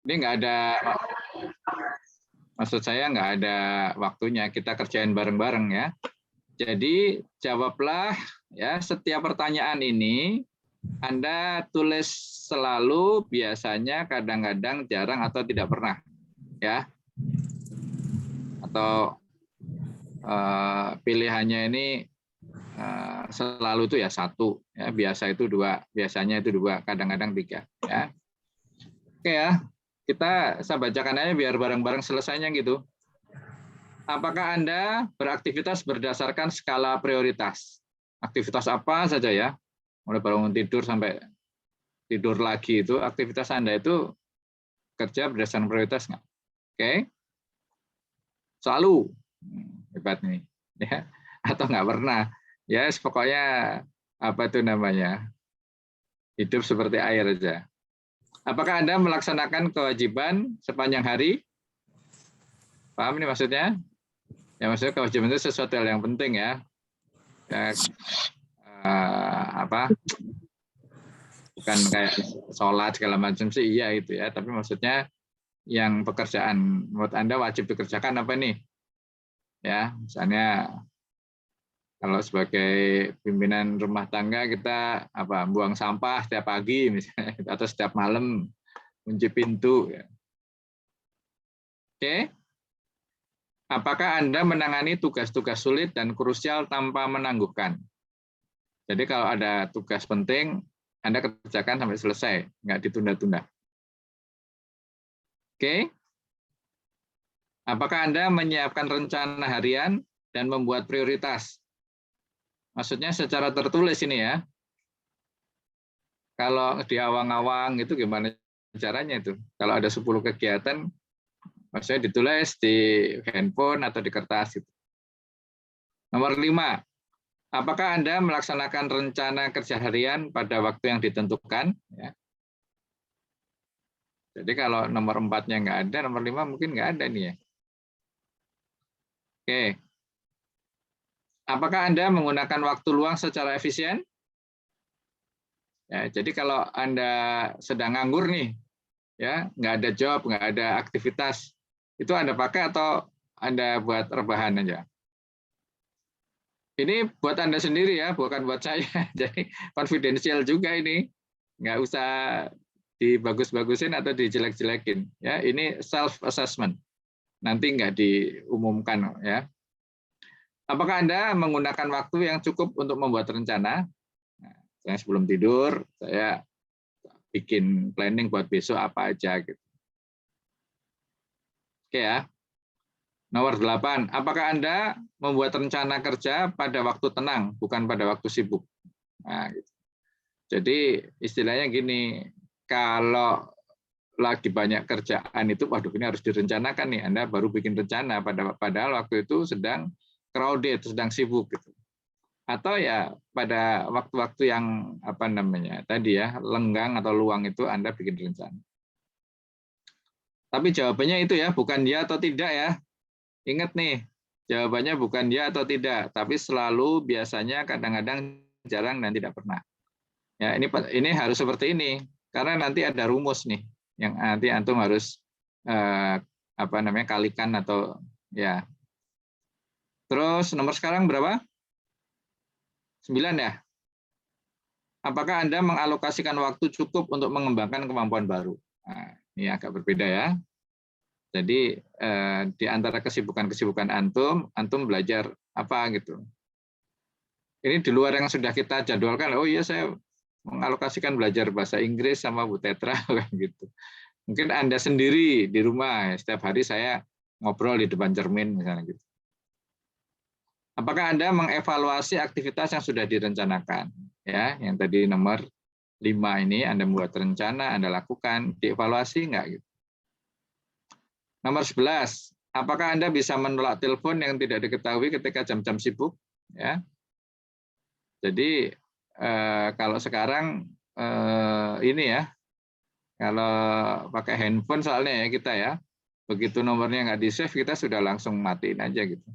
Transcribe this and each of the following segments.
Ini nggak ada, maksud saya nggak ada waktunya, kita kerjain bareng-bareng ya. Jadi jawablah ya setiap pertanyaan ini Anda tulis selalu, biasanya, kadang-kadang, jarang, atau tidak pernah ya. Atau pilihannya ini selalu itu ya satu, ya biasa itu dua, biasanya itu dua, kadang-kadang tiga ya. Oke ya, saya bacakan aja biar bareng-bareng selesainya gitu. Apakah Anda beraktivitas berdasarkan skala prioritas? Aktivitas apa saja ya, mulai bangun tidur sampai tidur lagi, itu aktivitas Anda itu kerja berdasarkan prioritas nggak? Oke, selalu, hebat nih ya, atau nggak pernah ya, pokoknya apa itu namanya, hidup seperti air aja. Apakah Anda melaksanakan kewajiban sepanjang hari? Paham ini maksudnya? Ya, maksudnya kewajiban itu sesuatu hal yang penting ya. Bukan kayak sholat segala macam sih, iya itu ya. Tapi maksudnya yang pekerjaan menurut Anda wajib dikerjakan apa nih? Ya, misalnya kalau sebagai pimpinan rumah tangga kita buang sampah setiap pagi misalnya, atau setiap malam kunci pintu. Ya. Oke. Apakah Anda menangani tugas-tugas sulit dan krusial tanpa menangguhkan? Jadi kalau ada tugas penting, Anda kerjakan sampai selesai, nggak ditunda-tunda. Oke. Apakah Anda menyiapkan rencana harian dan membuat prioritas? Maksudnya secara tertulis ini ya. Kalau di awang-awang itu gimana caranya itu? Kalau ada 10 kegiatan, maksudnya ditulis di handphone atau di kertas. Gitu. Nomor 5, apakah Anda melaksanakan rencana kerja harian pada waktu yang ditentukan? Ya. Jadi kalau nomor 4-nya nggak ada, nomor 5 mungkin nggak ada nih ya. Oke. Apakah Anda menggunakan waktu luang secara efisien? Ya, jadi kalau Anda sedang nganggur nih, ya nggak ada job, nggak ada aktivitas, itu Anda pakai atau Anda buat rebahan aja? Ini buat Anda sendiri ya, bukan buat saya. Jadi confidential juga ini, nggak usah dibagus-bagusin atau dijelek-jelekin. Ya, ini self assessment. Nanti nggak diumumkan ya. Apakah Anda menggunakan waktu yang cukup untuk membuat rencana? Nah, saya sebelum tidur saya bikin planning buat besok apa aja gitu. Oke ya. Nomor 8, apakah Anda membuat rencana kerja pada waktu tenang, bukan pada waktu sibuk? Nah, gitu. Jadi istilahnya gini, kalau lagi banyak kerjaan itu, waduh ini harus direncanakan nih, Anda baru bikin rencana, padahal waktu itu sedang crowded, sedang sibuk. Gitu. Atau ya pada waktu-waktu yang tadi ya, lenggang atau luang itu Anda bikin rencana. Tapi jawabannya itu ya, bukan ya atau tidak ya. Ingat nih, jawabannya bukan ya atau tidak, tapi selalu, biasanya, kadang-kadang, jarang, dan tidak pernah. Ya, ini harus seperti ini, karena nanti ada rumus nih yang nanti antum harus kalikan atau ya. Terus nomor sekarang berapa? 9 ya. Apakah Anda mengalokasikan waktu cukup untuk mengembangkan kemampuan baru? Nah, ini agak berbeda ya. Jadi di antara kesibukan-kesibukan antum belajar apa gitu. Ini di luar yang sudah kita jadwalkan. Oh iya, saya mengalokasikan belajar bahasa Inggris sama Bu Tetra gitu. Mungkin Anda sendiri di rumah setiap hari saya ngobrol di depan cermin misalnya gitu. Apakah Anda mengevaluasi aktivitas yang sudah direncanakan? Ya, yang tadi nomor 5 ini Anda membuat rencana, Anda lakukan, dievaluasi enggak gitu. Nomor 11, apakah Anda bisa menolak telepon yang tidak diketahui ketika jam-jam sibuk? Ya. Jadi kalau sekarang ini ya, kalau pakai handphone soalnya ya kita ya, begitu nomornya nggak di-save kita sudah langsung matiin aja gitu.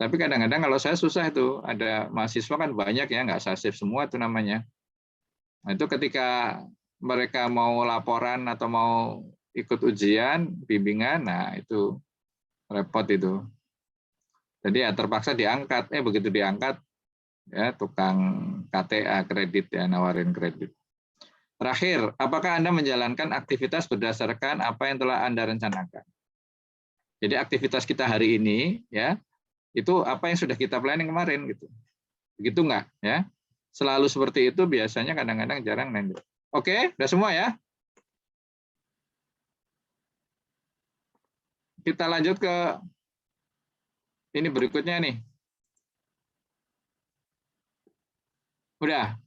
Tapi kadang-kadang kalau saya susah itu, ada mahasiswa kan banyak ya, nggak saya save semua itu namanya. Nah, itu ketika mereka mau laporan atau mau ikut ujian, bimbingan, nah itu repot itu. Jadi ya terpaksa diangkat, begitu diangkat, ya tukang KTA kredit ya nawarin kredit. Terakhir, apakah Anda menjalankan aktivitas berdasarkan apa yang telah Anda rencanakan? Jadi aktivitas kita hari ini, ya itu apa yang sudah kita planning kemarin gitu. Begitu enggak? Ya, selalu seperti itu biasanya kadang-kadang jarang lanjut. Oke, udah semua ya. Kita lanjut ke ini berikutnya nih. Udah.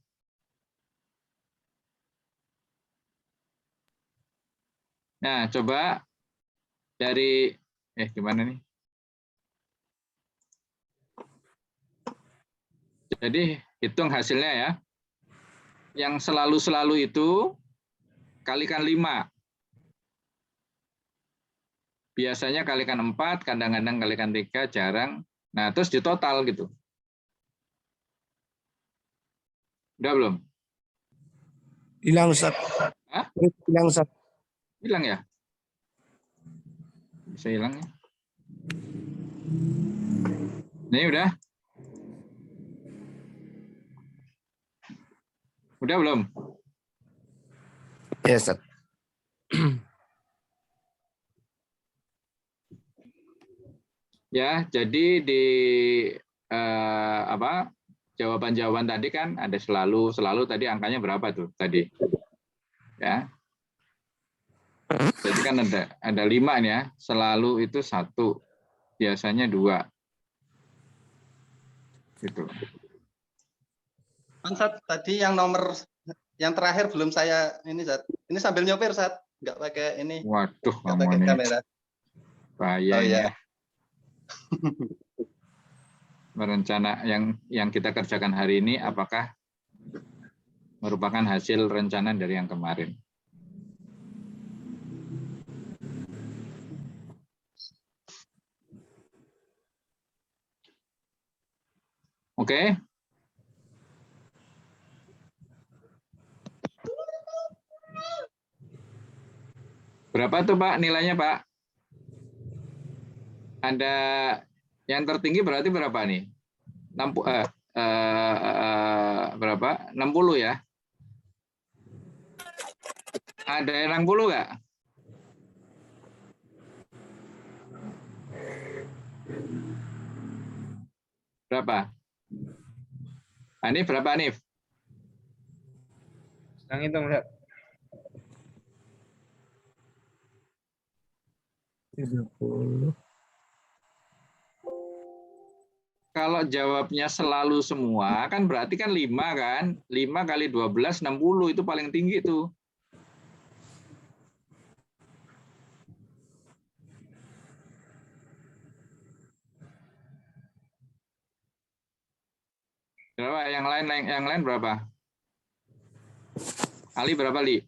Nah, coba dari gimana nih? Jadi hitung hasilnya ya. Yang selalu-selalu itu kalikan 5. Biasanya kalikan 4, kadang-kadang kalikan 3, jarang. Nah, terus ditotal gitu. Udah belum? Hilang, Ustaz. Hah? Hilang, Ustaz. Hilang ya? Bisa hilang ya? Ini udah? Udah belum? Ya, Ustaz. Ya, jadi di jawaban-jawaban tadi kan ada selalu tadi angkanya berapa tuh tadi? Ya. Jadi kan ada 5 nih ya. Selalu itu 1, biasanya 2. Gitu. Sat, tadi yang nomor yang terakhir belum saya ini, Sat. Ini sambil nyopir, Sat. Nggak pakai ini. Waduh, Nggak kamu pakai ini kamera. bahaya Oh ini ya. ya. Rencana yang kita kerjakan hari ini apakah merupakan hasil rencana dari yang kemarin? Oke. Berapa tuh Pak nilainya Pak? Ada yang tertinggi berarti berapa nih? Berapa? 60 ya? Ada yang 60 nggak? Berapa? Hanif berapa Hanif? Sedang hitung, Ustaz. 30. Kalau jawabnya selalu semua, kan berarti kan 5 kan? 5 kali 12, 60 itu paling tinggi tuh. Berapa? Yang lain berapa? Ali berapa, Li?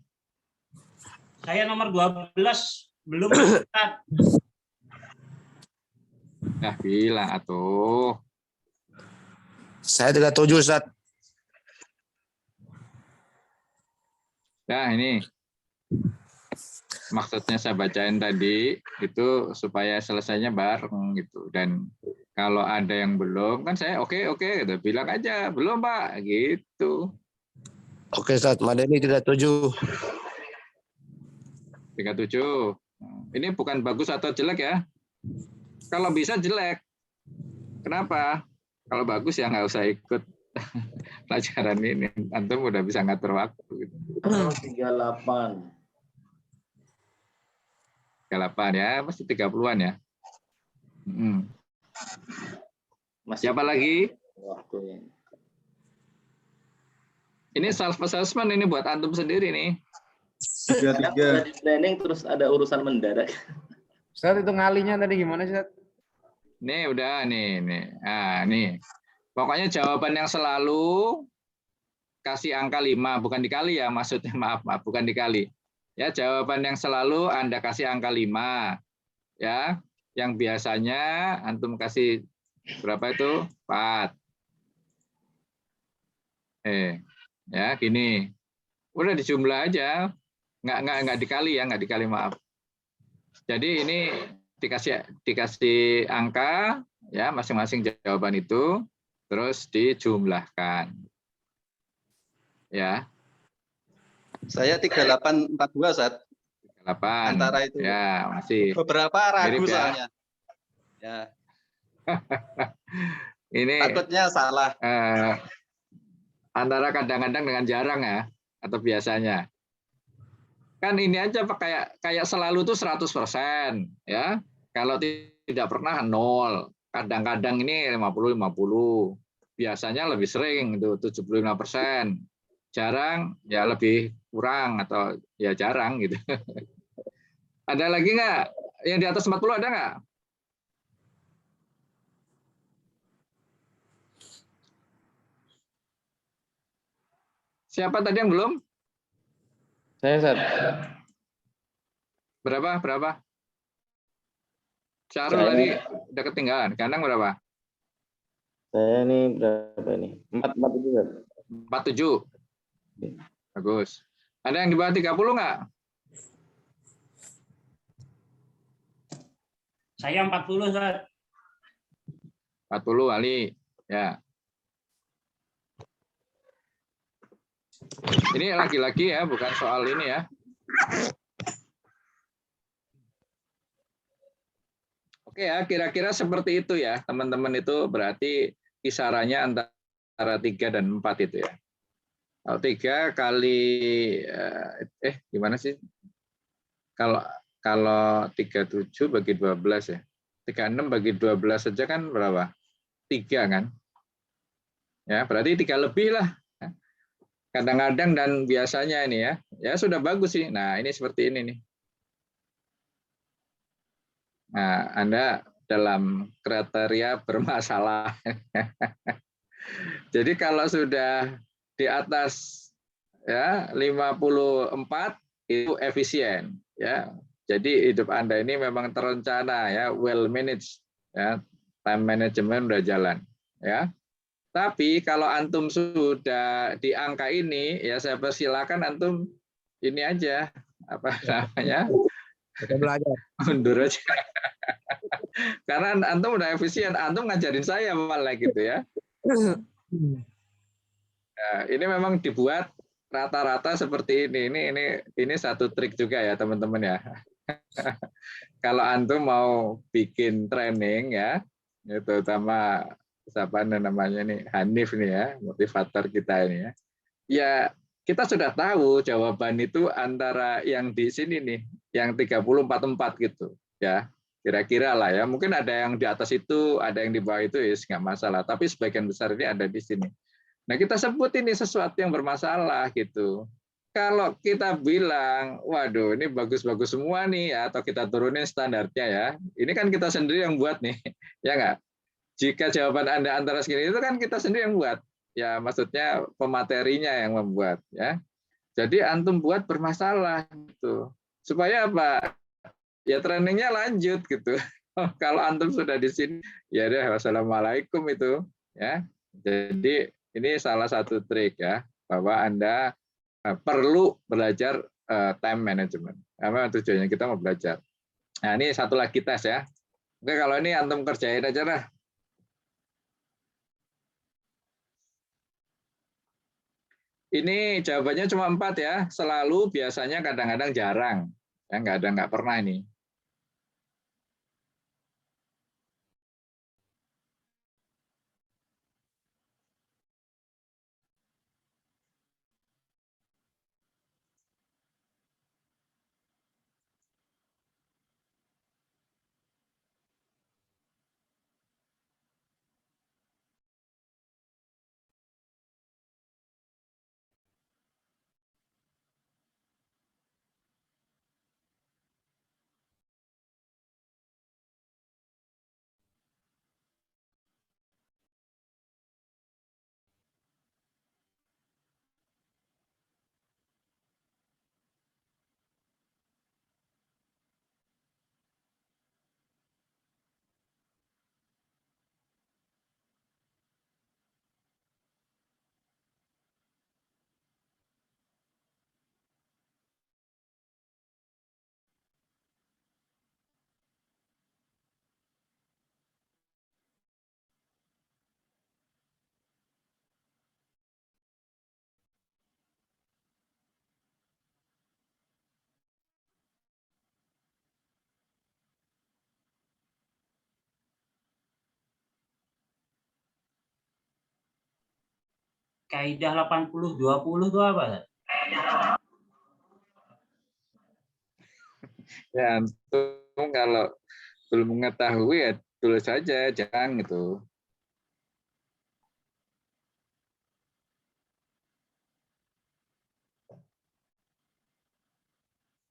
Saya nomor 12 belum, Ustaz. Nah, bilang atuh. Saya 37, Ustaz. Nah, ini. Maksudnya saya bacain tadi itu supaya selesainya bareng gitu. Dan kalau ada yang belum kan saya oke gitu. Bilang aja, belum Pak, gitu. Oke, Ustaz. Madani 37. 37. Ini bukan bagus atau jelek ya. Kalau bisa jelek. Kenapa? Kalau bagus ya nggak usah ikut pelajaran ini. Antum udah bisa ngatur waktu. Gitu. 38. 38 ya, pasti 30-an ya. Masih Siapa lagi? waktunya. Ini self assessment ini buat antum sendiri nih. 33. Di planning terus ada urusan mendadak. Ustaz, itu ngalinya tadi gimana, Ustaz? Nih udah nih. Nah, nih. Pokoknya jawaban yang selalu kasih angka 5, bukan dikali ya, maksudnya maaf, bukan dikali. Ya, jawaban yang selalu Anda kasih angka 5. Ya, yang biasanya antum kasih berapa itu? 4. Ya, gini. Udah dijumlah aja. Nggak dikali ya, nggak dikali, maaf. Jadi ini dikasih angka ya masing-masing jawaban itu, terus dijumlahkan. Ya, Saya 3842 Ustaz. 8. Antara itu. Ya, masih. Beberapa ragu Mirip ya. soalnya. Ya, Ini takutnya salah. antara kadang-kadang dengan jarang ya, atau biasanya. Kan ini aja kayak selalu tuh 100% ya. Kalau tidak pernah 0. Kadang-kadang ini 50-50. Biasanya lebih sering itu 75%. Jarang ya lebih kurang atau ya jarang gitu. Ada lagi nggak? Yang di atas 40 ada nggak? Siapa tadi yang belum? Saya Ustaz. Berapa? Syarul Saya tadi udah ketinggalan. Kandang berapa? Saya ini berapa ini? 47 Ustaz. 47. Bagus. Ada yang di bawah 30 nggak? Saya 40, Ustaz. 40 Ali. Ya. Ini lagi-lagi ya, bukan soal ini ya. Oke ya, kira-kira seperti itu ya. Teman-teman itu berarti kisarannya antara 3 dan 4 itu ya. Kalau 3 kali gimana sih? Kalau 37 bagi 12 ya. 36 bagi 12 saja kan berapa? 3 kan? Ya, berarti 3 lebih lah. Kadang-kadang dan biasanya ini ya. Ya sudah bagus sih. Nah, ini seperti ini nih. Nah, Anda dalam kriteria bermasalah. Jadi kalau sudah di atas ya 54 itu efisien ya. Jadi hidup Anda ini memang terencana ya, well managed ya. Time management udah jalan ya. Tapi kalau antum sudah di angka ini ya saya persilakan antum ini aja apa namanya? Kita belajar. Mundur aja. Karena antum udah efisien, antum ngajarin saya malah gitu ya. Nah, ini memang dibuat rata-rata seperti ini. Ini satu trik juga ya teman-teman ya. Kalau antum mau bikin training ya, terutama siapa namanya nih Hanif nih ya, motivator kita ini ya. Ya kita sudah tahu jawaban itu antara yang di sini nih, yang 30-44 gitu ya. Kira-kira lah ya, mungkin ada yang di atas itu, ada yang di bawah itu ya nggak masalah. Tapi sebagian besar ini ada di sini. Nah kita sebut ini sesuatu yang bermasalah gitu. Kalau kita bilang, waduh ini bagus-bagus semua nih, ya, atau kita turunin standarnya ya, ini kan kita sendiri yang buat nih, ya nggak? Jika jawaban Anda antara segini itu kan kita sendiri yang buat, ya maksudnya pematerinya yang membuat, ya. Jadi antum buat bermasalah gitu, supaya apa? Ya trainingnya lanjut gitu. Kalau antum sudah di sini, ya deh, wassalamualaikum itu, ya. Jadi ini salah satu trik ya, bahwa Anda perlu belajar time management. Karena tujuannya kita mau belajar. Nah ini satu lagi tes ya. Oke kalau ini antum kerjain aja lah. Ini jawabannya cuma 4 ya. Selalu, biasanya, kadang-kadang, jarang. Ya nggak pernah ini. kaidah 80-20 itu apa? Ustaz? Ya, antum kalau belum mengetahui ya tulis saja, jangan gitu.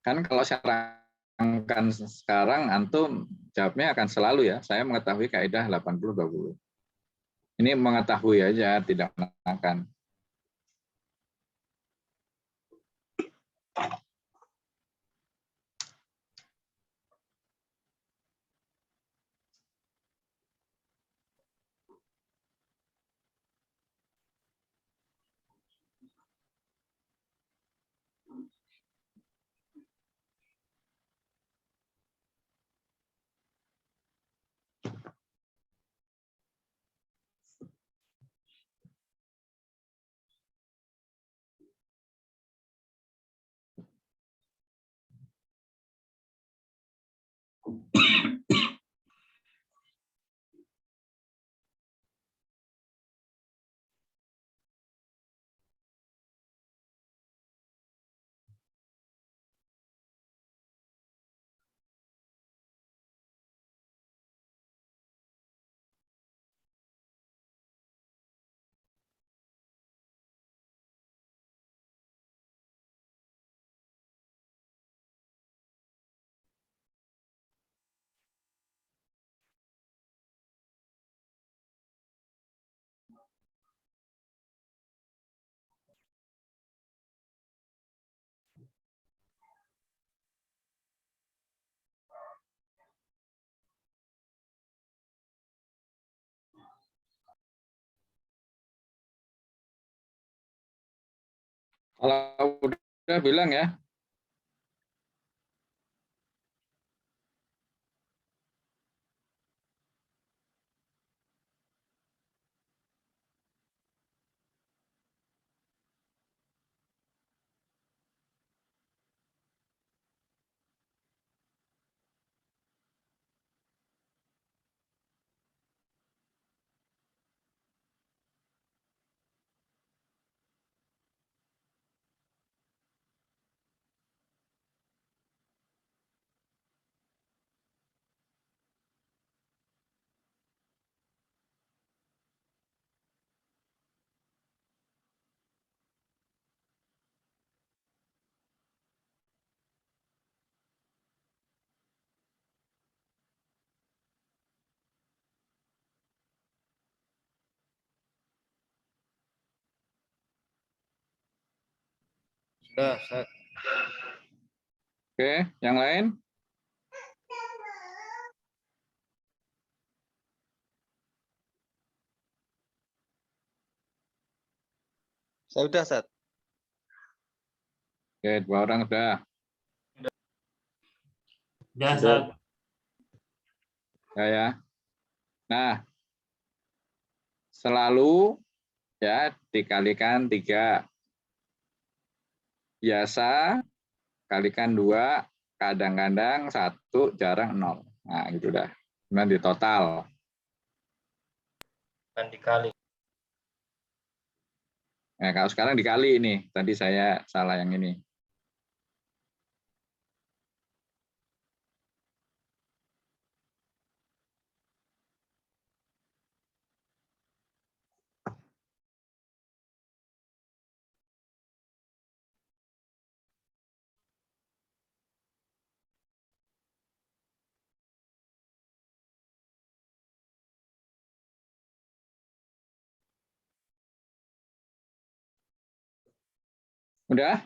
Kan kalau saya terangkan sekarang, antum jawabnya akan selalu ya, saya mengetahui kaidah 80-20. Ini mengetahui aja, tidak menerangkan. Kalau udah bilang ya. Sudah, Ustaz. Oke, yang lain? Saya udah, Ustaz. Oke, 2 orang sudah. Udah, Ustaz. Ya. Nah, selalu ya dikalikan 3. Biasa kalikan 2, kadang-kadang 1, jarang 0. Nah, gitu dah. Kemudian di total. Kan dikali. Nah, kalau sekarang dikali ini. Tadi saya salah yang ini. Udah?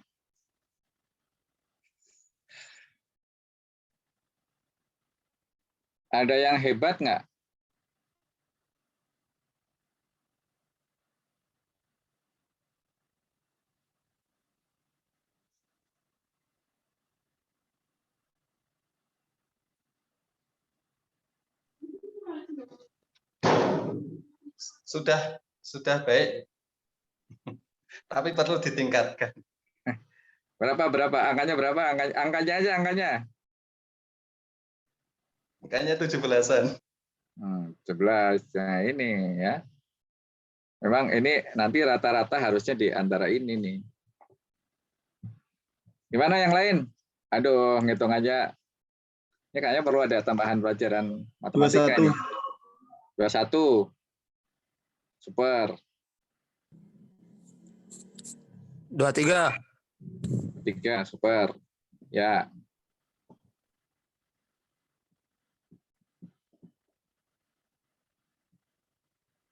Ada yang hebat nggak? Sudah baik. Tapi perlu ditingkatkan. Berapa? Angkanya berapa? Angkanya aja, angkanya. Makanya 17-an. 11. Nah, ini ya. Memang ini nanti rata-rata harusnya di antara ini nih. Gimana yang lain? Aduh, ngitung aja. Ini kayaknya perlu ada tambahan pelajaran matematika 21. ini. 21. Super. 23. 3, super. Ya.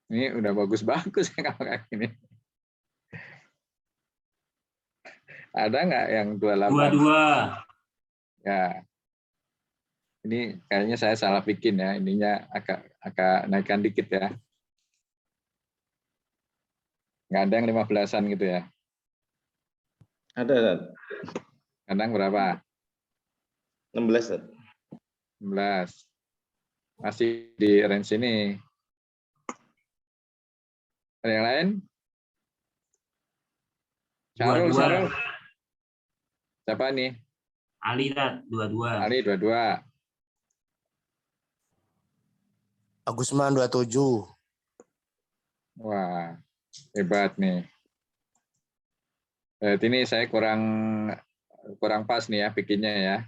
Ini udah bagus-bagus ya kalau kayak gini. Ada nggak yang 28? 22. Ya. Ini kayaknya saya salah bikin ya. Ininya agak naikkan dikit ya. Nggak ada yang 15-an gitu ya. Ada, Zat. Kadang berapa? 16, Zat. 16. Masih di range ini. Ada yang lain? Syarul, 22. Syarul. Siapa nih? Ali, Tat, 22. Ali 22. Agusman 27. Wah, hebat nih. Berarti ini saya kurang pas nih ya bikinnya ya.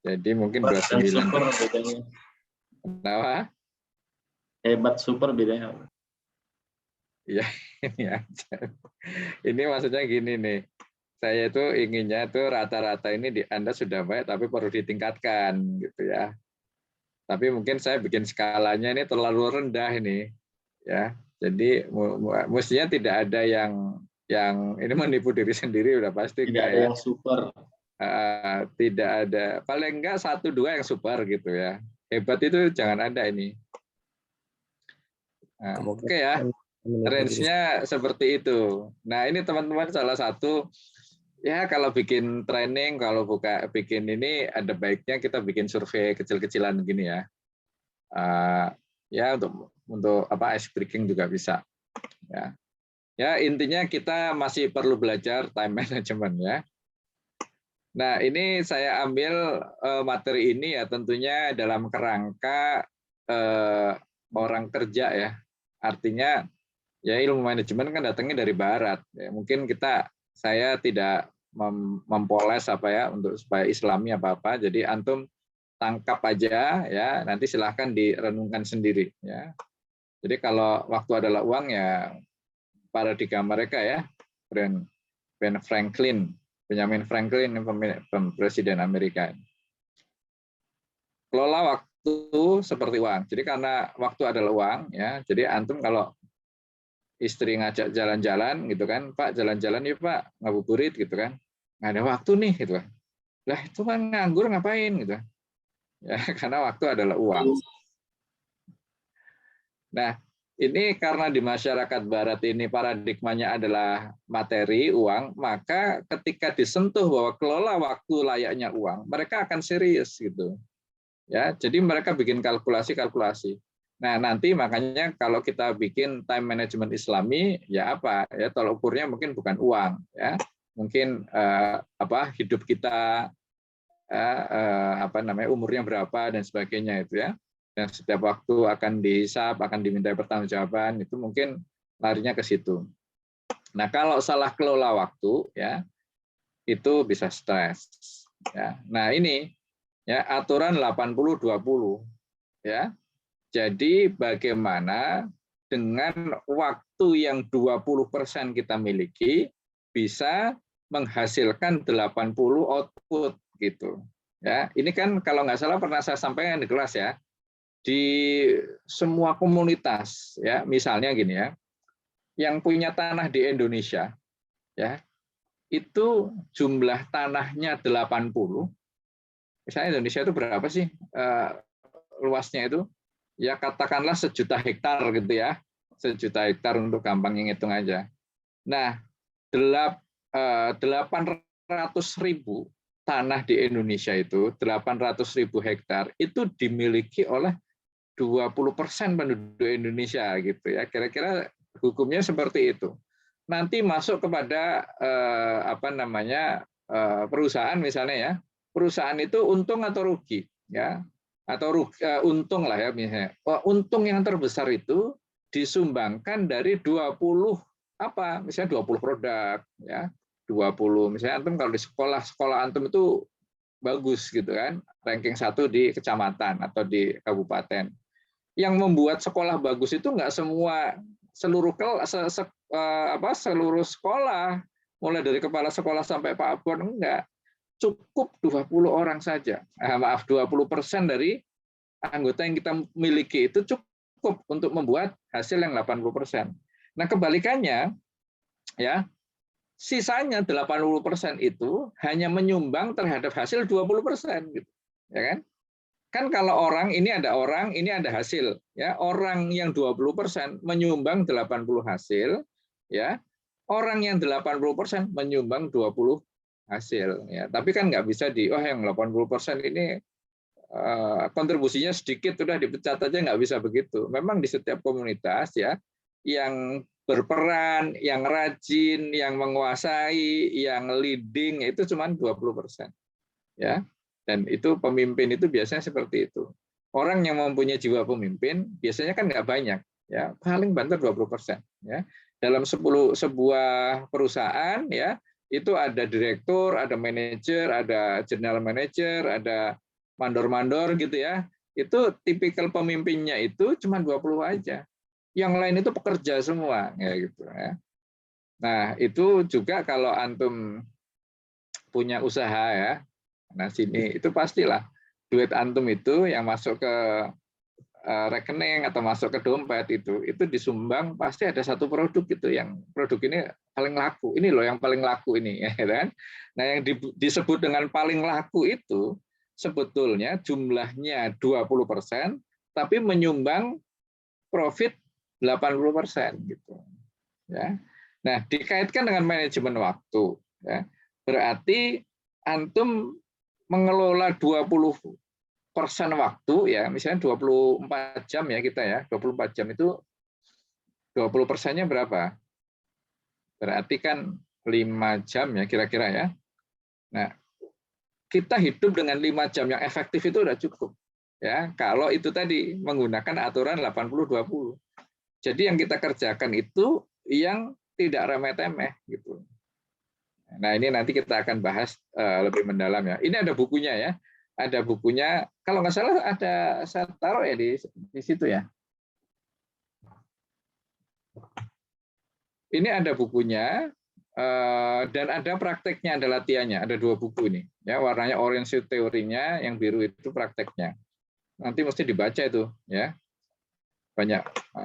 Jadi mungkin Hebat dan 29. super bedanya. Kenapa? Hebat super bedanya. Iya, ini aja. Ini maksudnya gini nih. Saya itu inginnya tuh rata-rata ini di Anda sudah baik tapi perlu ditingkatkan gitu ya. Tapi mungkin saya bikin skalanya ini terlalu rendah ini ya. Jadi mestinya tidak ada yang ini menipu diri sendiri udah pasti Tidak enggak ada ya. yang super. Tidak ada, paling enggak 1-2 yang super gitu ya. Hebat itu jangan ada ini. Nah, oke ya. Range-nya seperti itu. Nah, ini teman-teman salah satu ya kalau bikin training, kalau bikin ini ada baiknya kita bikin survei kecil-kecilan gini ya. Ya untuk apa ice breaking juga bisa. Ya. Ya, intinya kita masih perlu belajar time management ya. Nah, ini saya ambil materi ini ya tentunya dalam kerangka orang kerja ya. Artinya ya ilmu manajemen kan datangnya dari barat. Ya, mungkin saya tidak mempoles apa ya untuk supaya Islami apa-apa. Jadi antum tangkap aja ya, nanti silahkan direnungkan sendiri ya. Jadi kalau waktu adalah uang ya paradigma mereka ya, Benjamin Franklin presiden Amerika. Kelola waktu seperti uang. Jadi karena waktu adalah uang ya, jadi antum kalau istri ngajak jalan-jalan gitu kan, Pak jalan-jalan yuk Pak, ngabuburit gitu kan, nggak ada waktu nih gitu kan. Lah itu kan nganggur ngapain gitu. Ya karena waktu adalah uang. Nah ini karena di masyarakat Barat ini paradigmanya adalah materi uang, maka ketika disentuh bahwa kelola waktu layaknya uang, mereka akan serius gitu. Ya, jadi mereka bikin kalkulasi-kalkulasi. Nah, nanti makanya kalau kita bikin time management Islami, ya apa? Ya tolak ukurnya mungkin bukan uang, ya. Mungkin hidup kita umurnya berapa dan sebagainya itu ya. Dan setiap waktu akan dihisap, akan diminta pertanggungjawaban, itu mungkin larinya ke situ. Nah, kalau salah kelola waktu ya, itu bisa stres. Ya. Nah, ini ya aturan 80-20 ya. Jadi bagaimana dengan waktu yang 20% kita miliki bisa menghasilkan 80 output gitu. Ya, ini kan kalau nggak salah pernah saya sampaikan di kelas ya. Di semua komunitas ya, misalnya gini ya. Yang punya tanah di Indonesia ya, itu jumlah tanahnya 80. Misalnya Indonesia itu berapa sih luasnya itu? Ya katakanlah 1 juta hektar gitu ya. 1 juta hektar untuk gampang ngitung aja. Nah, 800.000 tanah di Indonesia itu, 800.000 hektar itu dimiliki oleh 20% penduduk Indonesia gitu ya. Kira-kira hukumnya seperti itu. Nanti masuk kepada perusahaan misalnya ya. Perusahaan itu untung atau rugi ya. Atau untung lah ya misalnya. Untung yang terbesar itu disumbangkan dari 20 apa? Misalnya 20 produk ya. 20 misalnya antum kalau di sekolah antum itu bagus gitu kan, ranking 1 di kecamatan atau di kabupaten. Yang membuat sekolah bagus itu nggak semua seluruh seluruh sekolah, mulai dari kepala sekolah sampai Pak Abon, enggak. Cukup 20 orang saja. Maaf, 20% dari anggota yang kita miliki itu cukup untuk membuat hasil yang 80%. Nah, kebalikannya ya, sisanya 80% itu hanya menyumbang terhadap hasil 20% gitu. Ya kan? Kan kalau orang ini ada hasil ya. Orang yang 20% menyumbang 80 hasil ya. Orang yang 80% menyumbang 20 hasil ya. Tapi kan nggak bisa yang 80% ini kontribusinya sedikit sudah dipecat aja, nggak bisa begitu. Memang di setiap komunitas ya yang berperan, yang rajin, yang menguasai, yang leading itu cuma 20%. Ya. Dan itu pemimpin itu biasanya seperti itu. Orang yang mempunyai jiwa pemimpin biasanya kan nggak banyak, ya paling banter 20%. Ya. Dalam sebuah perusahaan ya itu ada direktur, ada manajer, ada general manager, ada mandor-mandor gitu ya. Itu tipikal pemimpinnya itu cuma 20 aja. Yang lain itu pekerja semua ya gitu ya. Nah, itu juga kalau antum punya usaha ya. Nah, sini itu pastilah duit antum itu yang masuk ke rekening atau masuk ke dompet itu disumbang pasti ada satu produk gitu yang produk ini paling laku. Ini loh yang paling laku ini ya kan. Nah, yang disebut dengan paling laku itu sebetulnya jumlahnya 20% tapi menyumbang profit 80% gitu. Ya. Nah, dikaitkan dengan manajemen waktu ya. Berarti antum mengelola 20% waktu ya, misalnya 24 jam ya kita ya, 24 jam itu 20%-nya berapa? Berarti kan 5 jam ya kira-kira ya. Nah, kita hidup dengan 5 jam yang efektif itu udah cukup. Ya, kalau itu tadi menggunakan aturan 80-20. Jadi yang kita kerjakan itu yang tidak remeh-temeh gitu. Nah, ini nanti kita akan bahas lebih mendalam ya. Ini ada bukunya ya. Ada bukunya, kalau nggak salah ada saya taruh ya di situ ya. Ini ada bukunya dan ada prakteknya, ada latihannya, ada 2 buku ini. Ya, warnanya orange teorinya, yang biru itu prakteknya. Nanti mesti dibaca itu ya. Banyak.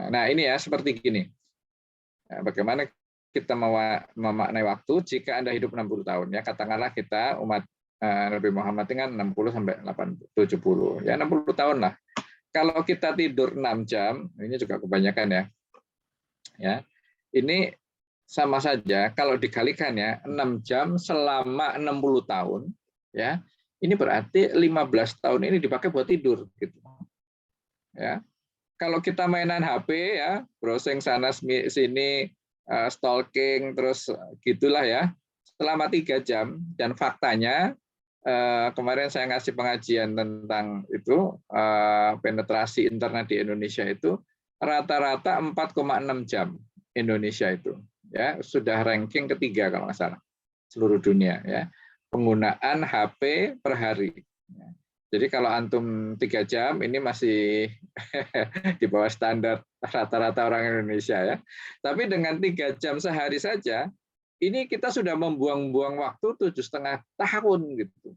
Nah, ini ya seperti gini. Bagaimana kita memaknai waktu jika Anda hidup 60 tahun ya, katakanlah kita umat Nabi Muhammad kan 60 sampai 70 ya, 60 tahun lah. Kalau kita tidur 6 jam, ini juga kebanyakan ya. Ya. Ini sama saja kalau dikalikan ya, 6 jam selama 60 tahun ya. Ini berarti 15 tahun ini dipakai buat tidur gitu. Ya. Kalau kita mainan HP ya, browsing sana sini, stalking terus gitulah ya, selama 3 jam, dan faktanya kemarin saya ngasih pengajian tentang itu penetrasi internet di Indonesia itu rata-rata 4,6 jam Indonesia itu ya, sudah ranking ketiga kalau nggak salah seluruh dunia ya, penggunaan HP per hari. Jadi kalau antum 3 jam ini masih di bawah standar rata-rata orang Indonesia ya. Tapi dengan 3 jam sehari saja, ini kita sudah membuang-buang waktu 7,5 tahun gitu.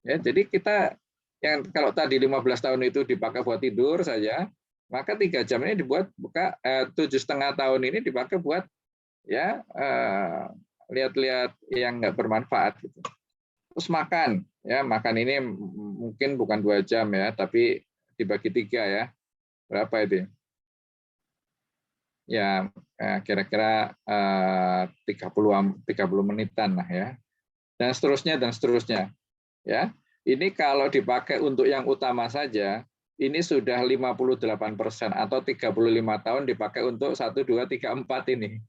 Ya, jadi kita yang kalau tadi 15 tahun itu dipakai buat tidur saja, maka 3 jam ini dibuat 7,5 tahun ini dipakai buat ya lihat-lihat yang nggak bermanfaat gitu. Terus makan, ya makan ini mungkin bukan 2 jam ya, tapi dibagi 3 ya, berapa itu? Ya kira-kira 30 menitan lah ya, dan seterusnya ya. Ini kalau dipakai untuk yang utama saja, ini sudah 58% atau 35 tahun dipakai untuk 1, 2, 3, 4 ini,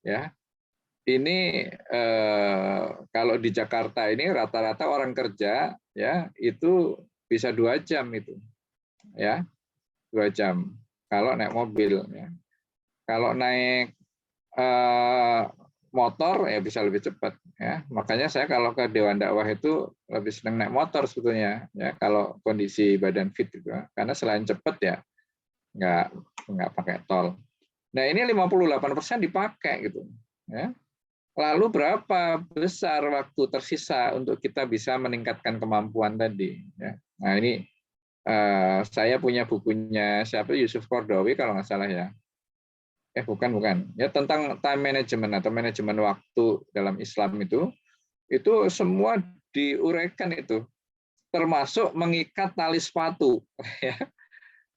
ya. Ini kalau di Jakarta ini rata-rata orang kerja ya itu bisa 2 jam itu ya, 2 jam. kalau naik mobil. Ya. Kalau naik motor ya bisa lebih cepat. Ya. Makanya saya kalau ke Dewan Dakwah itu lebih senang naik motor sebetulnya. Ya, kalau kondisi badan fit gitu. Karena selain cepat ya nggak pakai tol. Nah ini 58% dipakai gitu. Ya. Lalu berapa besar waktu tersisa untuk kita bisa meningkatkan kemampuan tadi? Ya. Nah ini saya punya bukunya siapa Yusuf Kordowi kalau nggak salah ya. Bukan. Ya tentang time management atau manajemen waktu dalam Islam itu semua diuraikan itu, termasuk mengikat tali sepatu. Ya.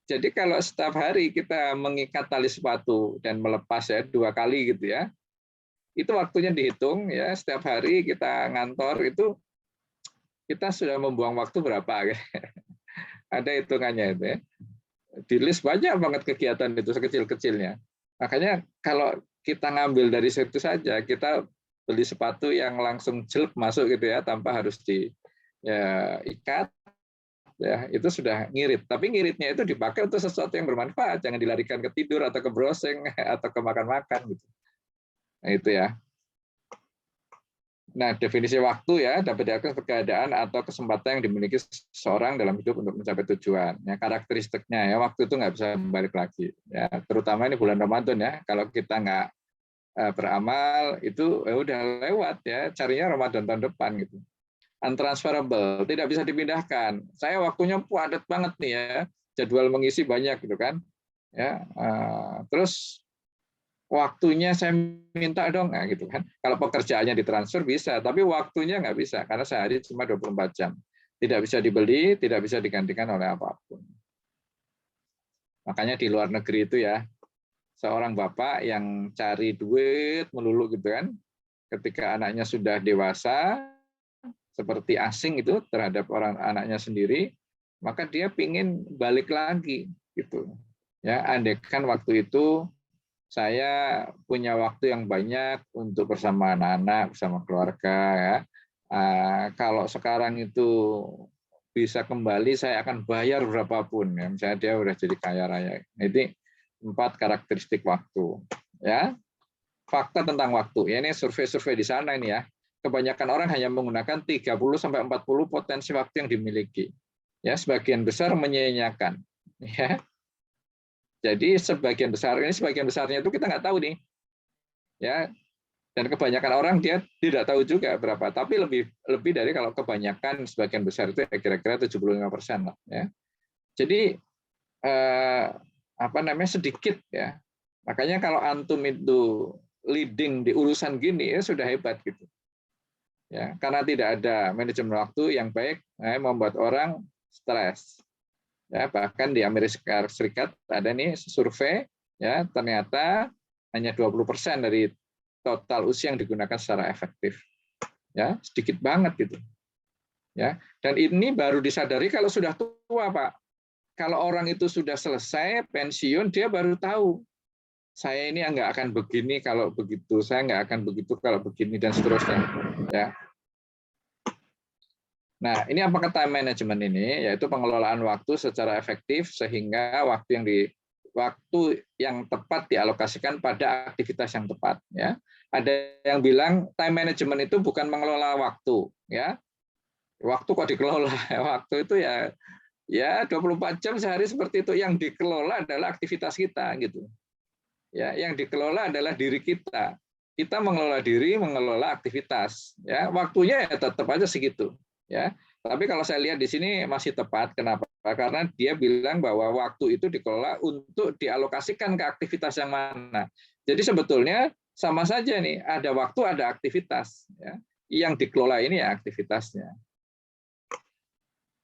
Jadi kalau setiap hari kita mengikat tali sepatu dan melepas ya 2 kali gitu ya, itu waktunya dihitung ya, setiap hari kita ngantor itu kita sudah membuang waktu berapa ya. Ada hitungannya itu ya. Di list banyak banget kegiatan itu sekecil-kecilnya. Makanya kalau kita ngambil dari situ saja, kita beli sepatu yang langsung jelek masuk gitu ya, tanpa harus diikat ya, itu sudah ngirit. Tapi ngiritnya itu dipakai untuk sesuatu yang bermanfaat, jangan dilarikan ke tidur atau ke browsing atau ke makan-makan gitu. Nah, itu ya. Nah, definisi waktu ya dapat diartikan keadaan atau kesempatan yang dimiliki seseorang dalam hidup untuk mencapai tujuan. Ya, karakteristiknya ya waktu itu nggak bisa balik lagi. Ya, terutama ini bulan Ramadan ya. Kalau kita nggak beramal itu udah lewat ya. Carinya Ramadan tahun depan gitu. Untransferable, tidak bisa dipindahkan. Saya waktunya padat banget nih ya. Jadwal mengisi banyak gitu kan. Ya, terus waktunya saya minta dong, nah, gitu kan. Kalau pekerjaannya ditransfer bisa, tapi waktunya nggak bisa karena sehari cuma 24 jam. Tidak bisa dibeli, tidak bisa digantikan oleh apapun. Makanya di luar negeri itu ya, seorang bapak yang cari duit melulu gitu kan, ketika anaknya sudah dewasa, seperti asing itu terhadap orang anaknya sendiri, maka dia pingin balik lagi gitu. Ya, andaikan waktu itu saya punya waktu yang banyak untuk bersama anak-anak, bersama keluarga. Ya. Kalau sekarang itu bisa kembali, saya akan bayar berapapun. Ya. Misalnya dia udah jadi kaya raya. Ini 4 karakteristik waktu. Ya, fakta tentang waktu. Ya, ini survei-survei di sana ini ya. Kebanyakan orang hanya menggunakan 30-40 potensi waktu yang dimiliki. Ya, sebagian besar menyia-nyiakan. Ya. Jadi sebagian besarnya itu kita nggak tahu nih, ya. Dan kebanyakan orang dia tidak tahu juga berapa, tapi lebih dari kalau kebanyakan sebagian besar itu kira-kira 75% lah, ya. Jadi sedikit ya. Makanya kalau antum itu leading di urusan gini ya sudah hebat gitu. Ya, karena tidak ada manajemen waktu yang baik, membuat orang stres. Ya, bahkan di Amerika Serikat ada nih survei ya ternyata hanya 20% dari total usia yang digunakan secara efektif. Ya, sedikit banget gitu. Ya, dan ini baru disadari kalau sudah tua, Pak. Kalau orang itu sudah selesai pensiun dia baru tahu. Saya ini nggak akan begini kalau begitu, saya nggak akan begitu kalau begini dan seterusnya. Ya. Nah, ini apakah time management ini, yaitu pengelolaan waktu secara efektif sehingga waktu yang tepat dialokasikan pada aktivitas yang tepat. Ya, ada yang bilang time management itu bukan mengelola waktu. Ya, waktu kok dikelola? Waktu itu ya 24 jam sehari seperti itu. Yang dikelola adalah aktivitas kita, gitu. Ya, yang dikelola adalah diri kita. Kita mengelola diri, mengelola aktivitas. Ya, waktunya ya tetap aja segitu. Ya, tapi kalau saya lihat di sini masih tepat. Kenapa? Karena dia bilang bahwa waktu itu dikelola untuk dialokasikan ke aktivitas yang mana. Jadi sebetulnya sama saja nih, ada waktu, ada aktivitas. Ya. Yang dikelola ini ya aktivitasnya.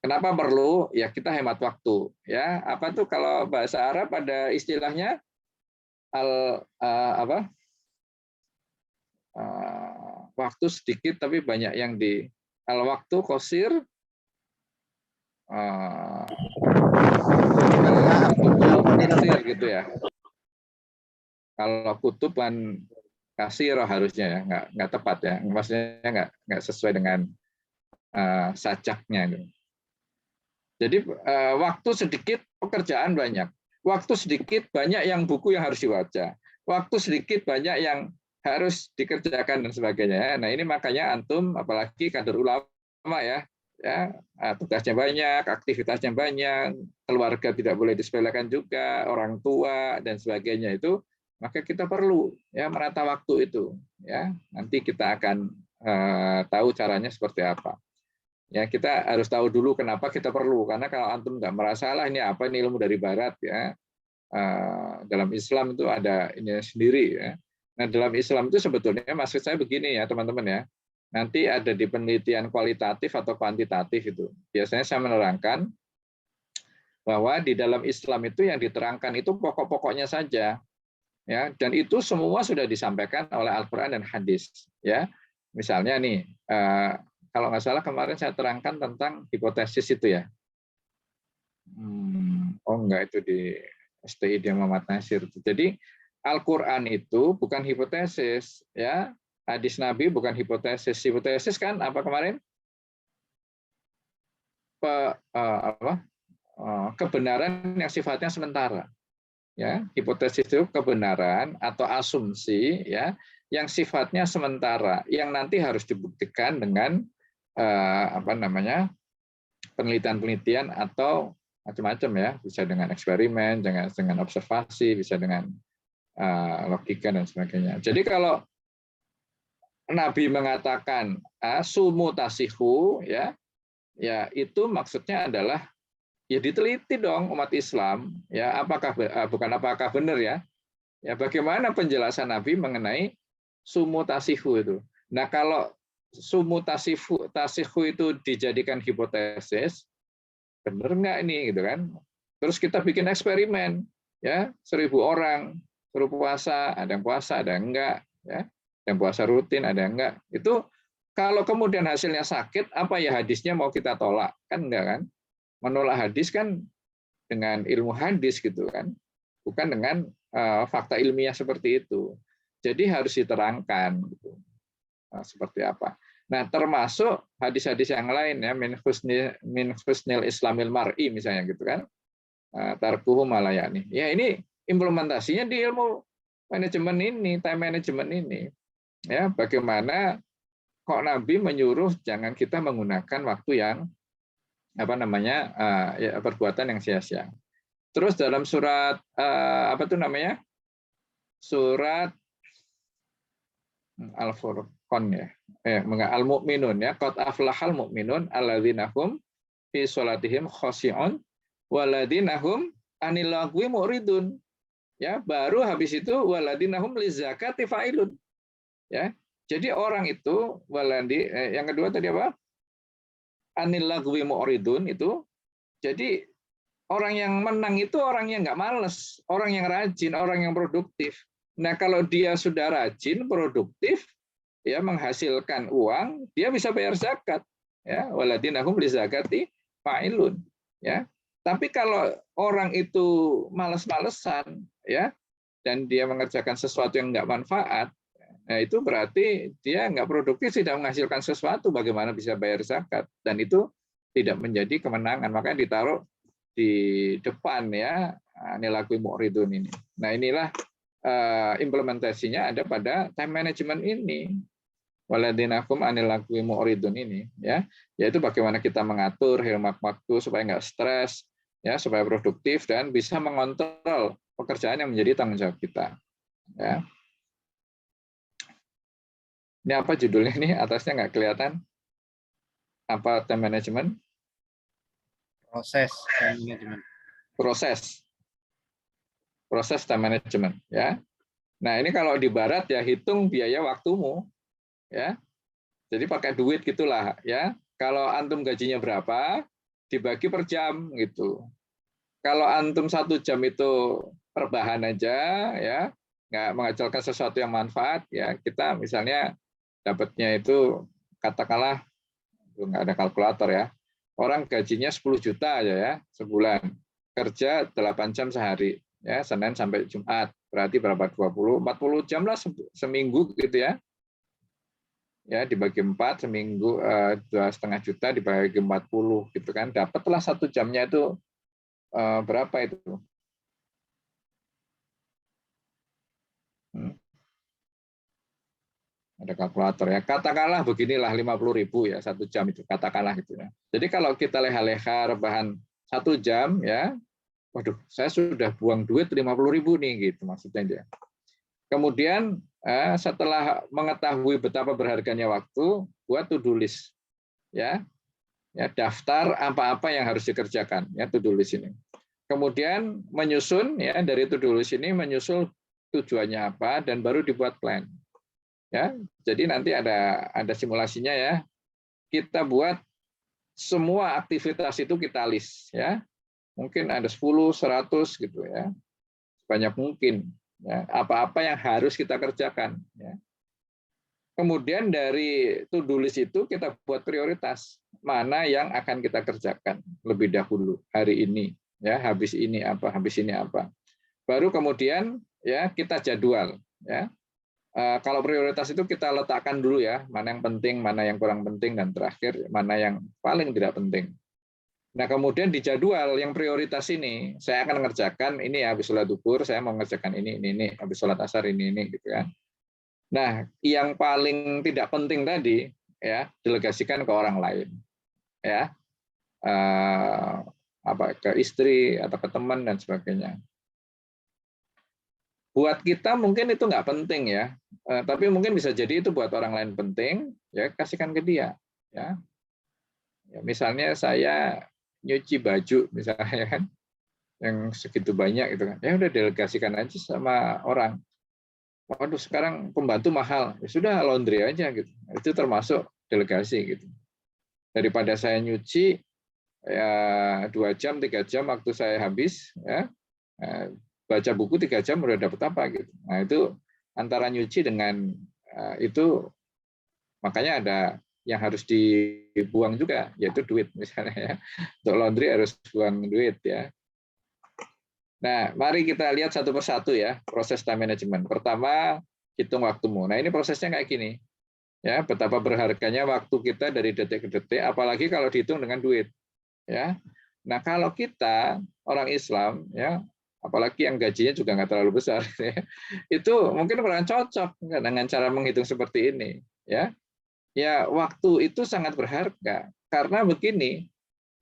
Kenapa perlu? Ya kita hemat waktu. Ya, apa tuh kalau bahasa Arab ada istilahnya waktu sedikit tapi banyak yang di al-waktu qasir gitu ya. Kalau kutuban kasir harusnya ya nggak tepat ya, maksudnya nggak sesuai dengan sajaknya. Gitu. Jadi waktu sedikit, pekerjaan banyak. Waktu sedikit, banyak yang buku yang harus dibaca. Waktu sedikit, banyak yang harus dikerjakan dan sebagainya. Nah, ini makanya antum, apalagi kader ulama ya, tugasnya banyak, aktivitasnya banyak, keluarga tidak boleh disepelekan juga, orang tua dan sebagainya itu, maka kita perlu ya menata waktu itu. Ya, nanti kita akan tahu caranya seperti apa. Ya, kita harus tahu dulu kenapa kita perlu, karena kalau antum nggak merasa lah ini apa, ini ilmu dari barat ya, dalam Islam itu ada ini sendiri ya. Nah, dalam Islam itu sebetulnya maksud saya begini ya teman-teman ya, nanti ada di penelitian kualitatif atau kuantitatif itu biasanya saya menerangkan bahwa di dalam Islam itu yang diterangkan itu pokok-pokoknya saja ya, dan itu semua sudah disampaikan oleh Al-Quran dan hadis ya. Misalnya nih, kalau nggak salah kemarin saya terangkan tentang hipotesis itu ya. Oh enggak, itu di STI di Muhammad Nasir. Jadi Al-Quran itu bukan hipotesis, ya. Hadis Nabi bukan hipotesis. Hipotesis kan apa kemarin? Kebenaran yang sifatnya sementara. Ya, hipotesis itu kebenaran atau asumsi ya yang sifatnya sementara, yang nanti harus dibuktikan dengan penelitian-penelitian atau macam-macam ya, bisa dengan eksperimen, dengan observasi, bisa dengan logika dan sebagainya. Jadi kalau Nabi mengatakan sumu tasihu ya itu maksudnya adalah ya diteliti dong umat Islam ya, apakah benar ya. Ya bagaimana penjelasan Nabi mengenai sumu tasihu itu. Nah, kalau sumu tasihu itu dijadikan hipotesis, benar nggak ini gitu kan? Terus kita bikin eksperimen ya, 1.000 orang suruh puasa, ada yang puasa, ada yang enggak ya. Yang puasa rutin, ada yang enggak. Itu kalau kemudian hasilnya sakit, apa ya hadisnya mau kita tolak? Kan enggak kan? Menolak hadis kan dengan ilmu hadis gitu kan. Bukan dengan fakta ilmiah seperti itu. Jadi harus diterangkan gitu. Seperti apa. Nah, termasuk hadis-hadis yang lain ya, min husnil islamil mar'i misalnya gitu kan. Tarkuhu malayani. Ya ini implementasinya di ilmu manajemen ini, time management ini. Ya, bagaimana kok Nabi menyuruh jangan kita menggunakan waktu yang perbuatan yang sia-sia. Terus dalam surat surat Al-Furqan ya. Al-Mu'minun ya, qad aflahal mu'minun alladzina hum fi sholatihim khashi'un walladzina hum anil lagwi mu'ridun. Ya, baru habis itu walladzina hum lizakati fa'ilun. Ya. Jadi orang itu yang kedua tadi apa? Anil lagwi mu'ridun itu. Jadi orang yang menang itu orang yang nggak malas, orang yang rajin, orang yang produktif. Nah, kalau dia sudah rajin, produktif, ya menghasilkan uang, dia bisa bayar zakat. Ya, waladina hum lizakati fa'ilun. Ya. Tapi kalau orang itu malas-malesan, ya, dan dia mengerjakan sesuatu yang nggak manfaat, nah itu berarti dia nggak produktif, tidak menghasilkan sesuatu, bagaimana bisa bayar zakat? Dan itu tidak menjadi kemenangan, makanya ditaruh di depan ya nilai mu'ridun ini. Nah, inilah implementasinya ada pada time management ini. Waladinakum anil lagwi mu'ridun ini ya, yaitu bagaimana kita mengatur hemat waktu supaya nggak stres ya, supaya produktif dan bisa mengontrol pekerjaan yang menjadi tanggung jawab kita ya. Ini apa judulnya ini? Atasnya nggak kelihatan. Apa time management? Proses time management. Proses time management ya. Nah, ini kalau di barat ya hitung biaya waktumu ya. Jadi pakai duit gitulah ya. Kalau antum gajinya berapa, dibagi per jam gitu. Kalau antum 1 jam itu perbahan aja ya, nggak menghasilkan sesuatu yang manfaat ya, kita misalnya dapatnya itu katakanlah nggak ada kalkulator ya. Orang gajinya 10 juta aja ya sebulan. Kerja 8 jam sehari ya, Senin sampai Jumat. Berarti berapa? 40 jam lah seminggu gitu ya. Ya, dibagi 4 seminggu 2,5 juta dibagi 40 gitu kan. Dapatlah 1 jamnya itu berapa itu? Ada kalkulator ya. Katakanlah beginilah 50.000 ya 1 jam itu katakanlah gitu ya. Jadi kalau kita leha-leha rebahan 1 jam ya, waduh saya sudah buang duit 50.000 nih gitu maksudnya dia. Kemudian setelah mengetahui betapa berharganya waktu, buat to-do list ya. Ya, daftar apa-apa yang harus dikerjakan ya to-do list ini. Kemudian menyusun ya dari to-do list ini menyusul tujuannya apa dan baru dibuat plan. Ya, jadi nanti ada simulasinya ya. Kita buat semua aktivitas itu kita list ya. Mungkin ada 10, 100 gitu ya. Banyak mungkin ya, apa-apa yang harus kita kerjakan ya. Kemudian dari to-do list itu kita buat prioritas mana yang akan kita kerjakan lebih dahulu hari ini ya, habis ini apa. Baru kemudian ya kita jadwal ya. Kalau prioritas itu kita letakkan dulu ya, mana yang penting, mana yang kurang penting, dan terakhir mana yang paling tidak penting. Nah kemudian di jadwal yang prioritas ini saya akan mengerjakan ini ya, habis sholat duhur saya mau mengerjakan ini, habis sholat asar ini gitu kan. Nah, yang paling tidak penting tadi ya delegasikan ke orang lain, ya, ke istri atau ke teman dan sebagainya. Buat kita mungkin itu nggak penting ya, tapi mungkin bisa jadi itu buat orang lain penting, ya kasihkan ke dia, ya. Misalnya saya nyuci baju misalnya kan, yang segitu banyak itu kan, ya udah delegasikan aja sama orang. Waduh sekarang pembantu mahal, ya sudah laundry aja gitu. Itu termasuk delegasi gitu. Daripada saya nyuci ya 2 jam 3 jam waktu saya habis ya, baca buku 3 jam udah dapat apa gitu. Nah itu antara nyuci dengan itu makanya ada yang harus dibuang juga yaitu duit misalnya ya. Untuk laundry harus buang duit ya. Nah, mari kita lihat satu persatu ya, proses time management. Pertama, hitung waktumu. Nah, ini prosesnya kayak gini. Ya, betapa berharganya waktu kita dari detik ke detik, apalagi kalau dihitung dengan duit. Ya. Nah, kalau kita orang Islam ya, apalagi yang gajinya juga nggak terlalu besar ya, itu mungkin kurang cocok dengan cara menghitung seperti ini, ya. Ya, waktu itu sangat berharga karena begini,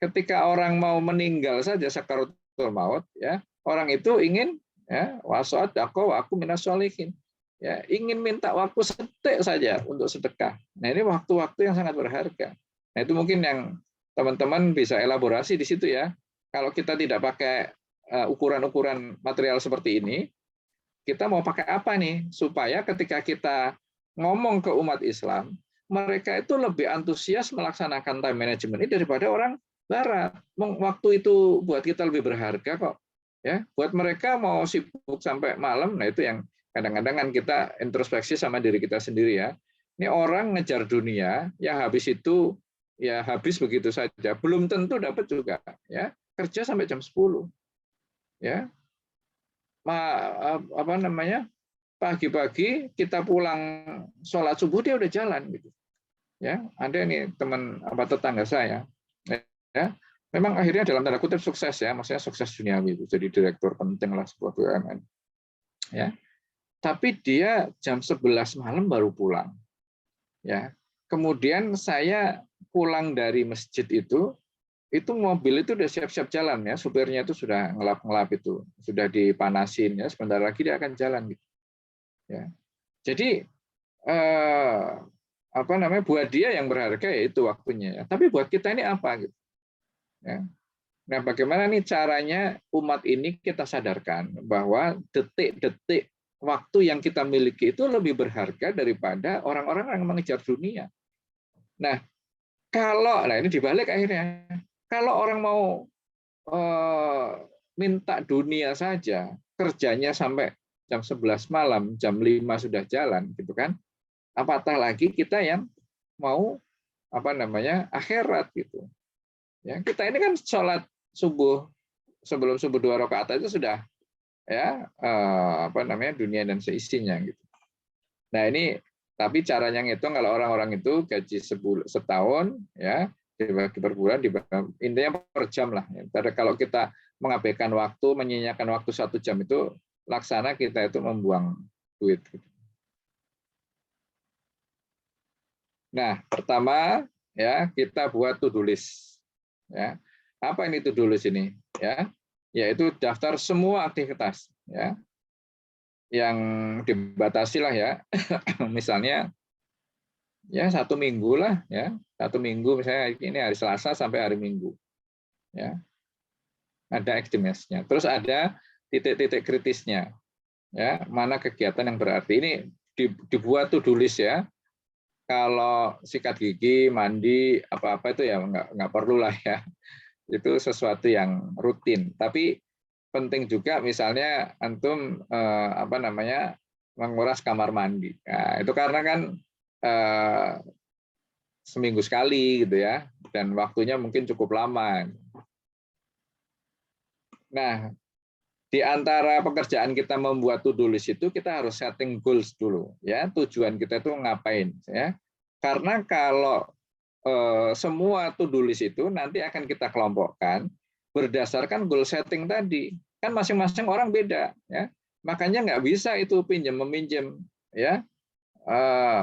ketika orang mau meninggal saja sakaratul maut ya, orang itu ingin ya wasodaqo aku minas sholihin ya, ingin minta waktu sedetik saja untuk sedekah. Nah ini waktu-waktu yang sangat berharga. Nah itu mungkin yang teman-teman bisa elaborasi di situ ya. Kalau kita tidak pakai ukuran-ukuran material seperti ini, kita mau pakai apa nih supaya ketika kita ngomong ke umat Islam, mereka itu lebih antusias melaksanakan time management ini daripada orang Barat. Waktu itu buat kita lebih berharga kok. Ya, buat mereka mau sibuk sampai malam, nah itu yang kadang-kadang kan kita introspeksi sama diri kita sendiri ya. Ini orang ngejar dunia, yang habis itu ya habis begitu saja, belum tentu dapat juga ya. Kerja sampai jam 10. Ya. Apa namanya? Pagi-pagi kita pulang sholat subuh dia udah jalan gitu. Ya, ada nih teman tetangga saya. Ya. Memang akhirnya dalam tanda kutip sukses ya, maksudnya sukses duniawi itu jadi direktur penting lah sebuah BUMN. Ya. Tapi dia jam 11 malam baru pulang. Ya. Kemudian saya pulang dari masjid itu mobil itu udah siap-siap jalan ya, supirnya itu sudah ngelap-ngelap itu, sudah dipanasin ya, sebentar lagi dia akan jalan gitu. Ya. Jadi buat dia yang berharga ya itu waktunya ya. Tapi buat kita ini apa gitu. Ya. Nah, bagaimana nih caranya umat ini kita sadarkan bahwa detik-detik waktu yang kita miliki itu lebih berharga daripada orang-orang yang mengejar dunia. Nah, ini dibalik akhirnya. Kalau orang mau minta dunia saja, kerjanya sampai jam 11 malam, jam 5 sudah jalan, gitu kan? Apatah lagi kita yang mau akhirat gitu. Ya, kita ini kan sholat subuh sebelum subuh 2 rakaat itu sudah ya dunia dan seisinya gitu. Nah ini tapi caranya ngitung kalau orang-orang itu gaji setahun ya dibagi per bulan, intinya per jam lah. Kalau kita mengabaikan waktu, menyanyiakan waktu 1 jam itu laksana kita itu membuang duit. Nah, pertama ya kita buat to-do list. Ya. Apa ini to-do list ini? Ya, yaitu daftar semua aktivitas. Ya, yang dibatasi lah ya. Misalnya ya 1 minggu lah ya, 1 minggu misalnya ini hari Selasa sampai hari Minggu. Ya, ada activities-nya. Terus ada titik-titik kritisnya. Ya, mana kegiatan yang berarti ini dibuat to-do list ya. Kalau sikat gigi, mandi, apa-apa itu ya nggak perlu lah ya. Itu sesuatu yang rutin. Tapi penting juga misalnya antum menguras kamar mandi. Nah, itu karena kan seminggu sekali gitu ya, dan waktunya mungkin cukup lama. Nah, di antara pekerjaan kita membuat to-do list itu kita harus setting goals dulu ya, tujuan kita itu ngapain ya. Karena kalau semua to-do list itu nanti akan kita kelompokkan berdasarkan goal setting tadi. Kan masing-masing orang beda ya. Makanya nggak bisa itu pinjam meminjam ya.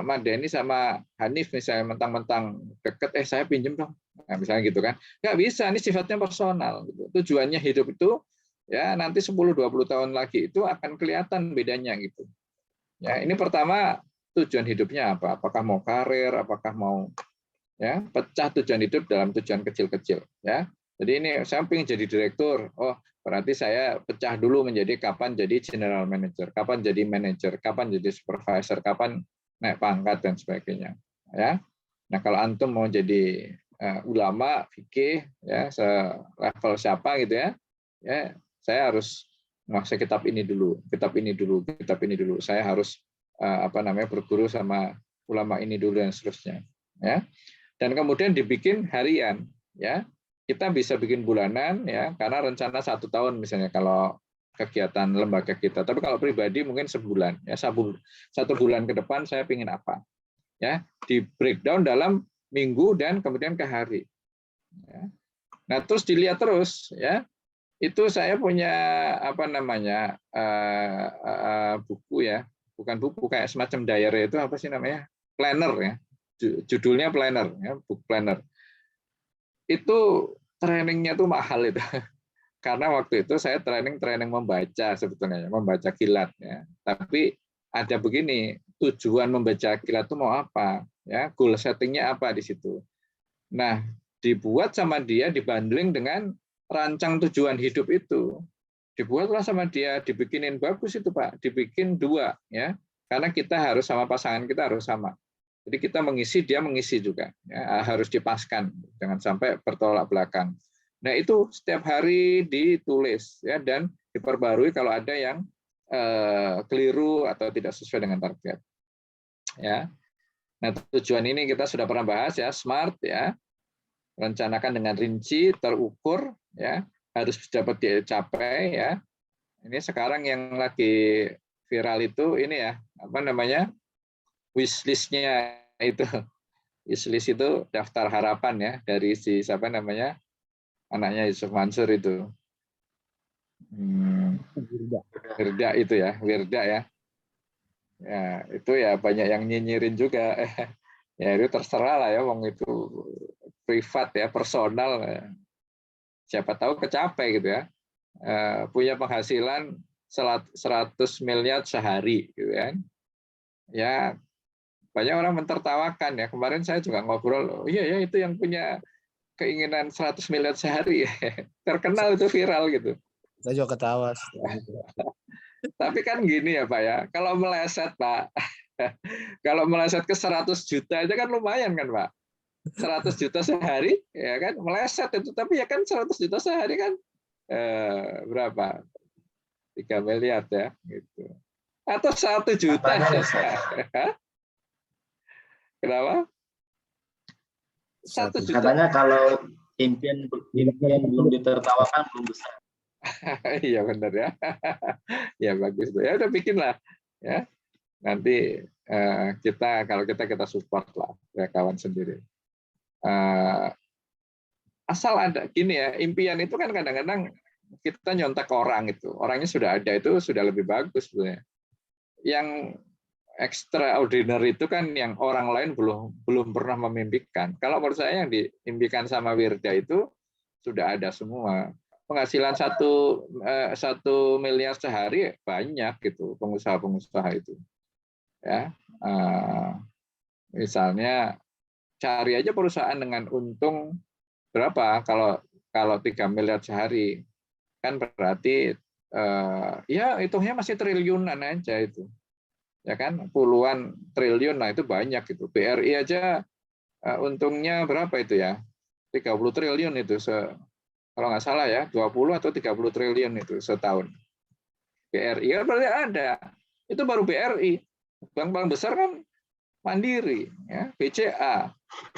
Madeni sama Hanif misalnya mentang-mentang deket, saya pinjam dong. Nah, misalnya gitu kan. Nggak bisa, ini sifatnya personal gitu. Tujuannya hidup itu ya nanti 10-20 tahun lagi itu akan kelihatan bedanya gitu. Ya, ini pertama tujuan hidupnya apa? Apakah mau karir, apakah mau ya pecah tujuan hidup dalam tujuan kecil-kecil ya. Jadi ini saya ingin jadi direktur. Oh, berarti saya pecah dulu menjadi kapan jadi general manager, kapan jadi manager, kapan jadi supervisor, kapan naik pangkat dan sebagainya. Ya. Nah, kalau antum mau jadi ulama, fikih ya, level siapa gitu ya. Ya, saya harus menguasai kitab ini dulu, kitab ini dulu, kitab ini dulu. Saya harus berguru sama ulama ini dulu dan seterusnya. Ya. Dan kemudian dibikin harian, ya. Kita bisa bikin bulanan, ya, karena rencana 1 tahun misalnya kalau kegiatan lembaga kita. Tapi kalau pribadi mungkin sebulan, ya, 1 bulan ke depan saya ingin apa, ya, di breakdown dalam minggu dan kemudian ke hari. Ya. Nah, terus dilihat terus, ya. Itu saya punya buku ya, bukan buku kayak semacam diary itu apa sih namanya, planner ya. Judulnya planner ya, book planner. Itu trainingnya tuh mahal itu. Karena waktu itu saya training membaca sebetulnya, membaca kilat ya. Tapi ada begini, tujuan membaca kilat itu mau apa? Ya, goal settingnya apa di situ. Nah, dibuat sama dia dibundling dengan rancang tujuan hidup itu. Dibuatlah sama dia, dibikinin bagus itu Pak, dibikin 2 ya. Karena kita harus sama pasangan kita harus sama. Jadi kita mengisi, dia mengisi juga. Ya, harus dipaskan, jangan sampai bertolak belakang. Nah itu setiap hari ditulis ya, dan diperbarui kalau ada yang keliru atau tidak sesuai dengan target. Ya. Nah tujuan ini kita sudah pernah bahas ya, SMART ya, rencanakan dengan rinci, terukur, ya, harus dapat dicapai ya. Ini sekarang yang lagi viral itu ini ya, wishlist-nya itu. Wishlist itu daftar harapan ya dari si anaknya Yusuf Mansur itu. Wirda itu ya, Wirda ya. Ya, itu ya banyak yang nyinyirin juga. Ya itu terserah lah ya, wong itu privat ya, personal. Ya. Siapa tahu kecapai gitu ya. Punya penghasilan 100 miliar sehari gitu kan. Ya banyak orang mentertawakan ya. Kemarin saya juga ngobrol, iya ya itu yang punya keinginan 100 miliar sehari. Terkenal itu viral gitu. Saya juga ketawa. Tapi kan gini ya Pak ya, kalau meleset Pak, kalau meleset ke 100 juta aja kan lumayan kan Pak. 100 juta sehari ya kan meleset itu, tapi ya kan 100 juta sehari kan berapa? 3 miliar ya gitu. Atau 1 juta. Kenapa? 1 juta. Katanya kalau impian belum ditertawakan belum besar. Iya benar ya. Ya bagus tuh. Ya udah bikin lah ya. Nanti kalau kita support lah ya kawan sendiri. Asal ada gini ya, impian itu kan kadang-kadang kita nyontek orang itu. Orangnya sudah ada itu sudah lebih bagus sebenarnya. Yang extraordinary itu kan yang orang lain belum pernah memimpikan. Kalau menurut saya yang diimpikan sama Wirda itu sudah ada semua. Penghasilan 1 miliar sehari banyak gitu pengusaha-pengusaha itu. Ya, misalnya cari aja perusahaan dengan untung berapa kalau 3 miliar sehari kan berarti ya hitungnya masih triliunan aja itu. Ya kan, puluhan triliun, nah itu banyak itu. BRI aja untungnya berapa itu ya? 30 triliun itu kalau nggak salah ya, 20 atau 30 triliun itu setahun. BRI ya berarti ada. Itu baru BRI. Bank paling besar kan Mandiri, ya, BCA.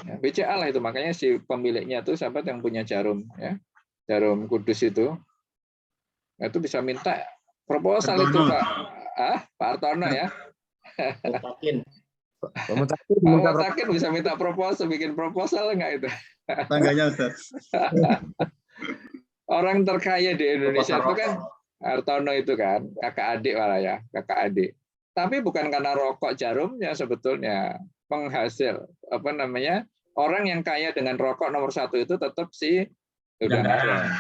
Ya, BCA lah itu, makanya si pemiliknya itu sahabat yang punya Jarum, ya. Jarum Kudus itu. Nah, itu bisa minta proposal itu Pak. Pak Hartono ya. Mutakin. Pak Mutakin Pak minta Mutakin bisa minta proposal, bikin proposal nggak itu? Tangganya Ustaz. Orang terkaya di Indonesia itu Proposal kan Hartono itu kan, kakak adik malah ya, kakak adik. Tapi bukan karena rokok Jarumnya sebetulnya penghasil apa namanya orang yang kaya dengan rokok nomor 1 itu tetap si Gudang Garam,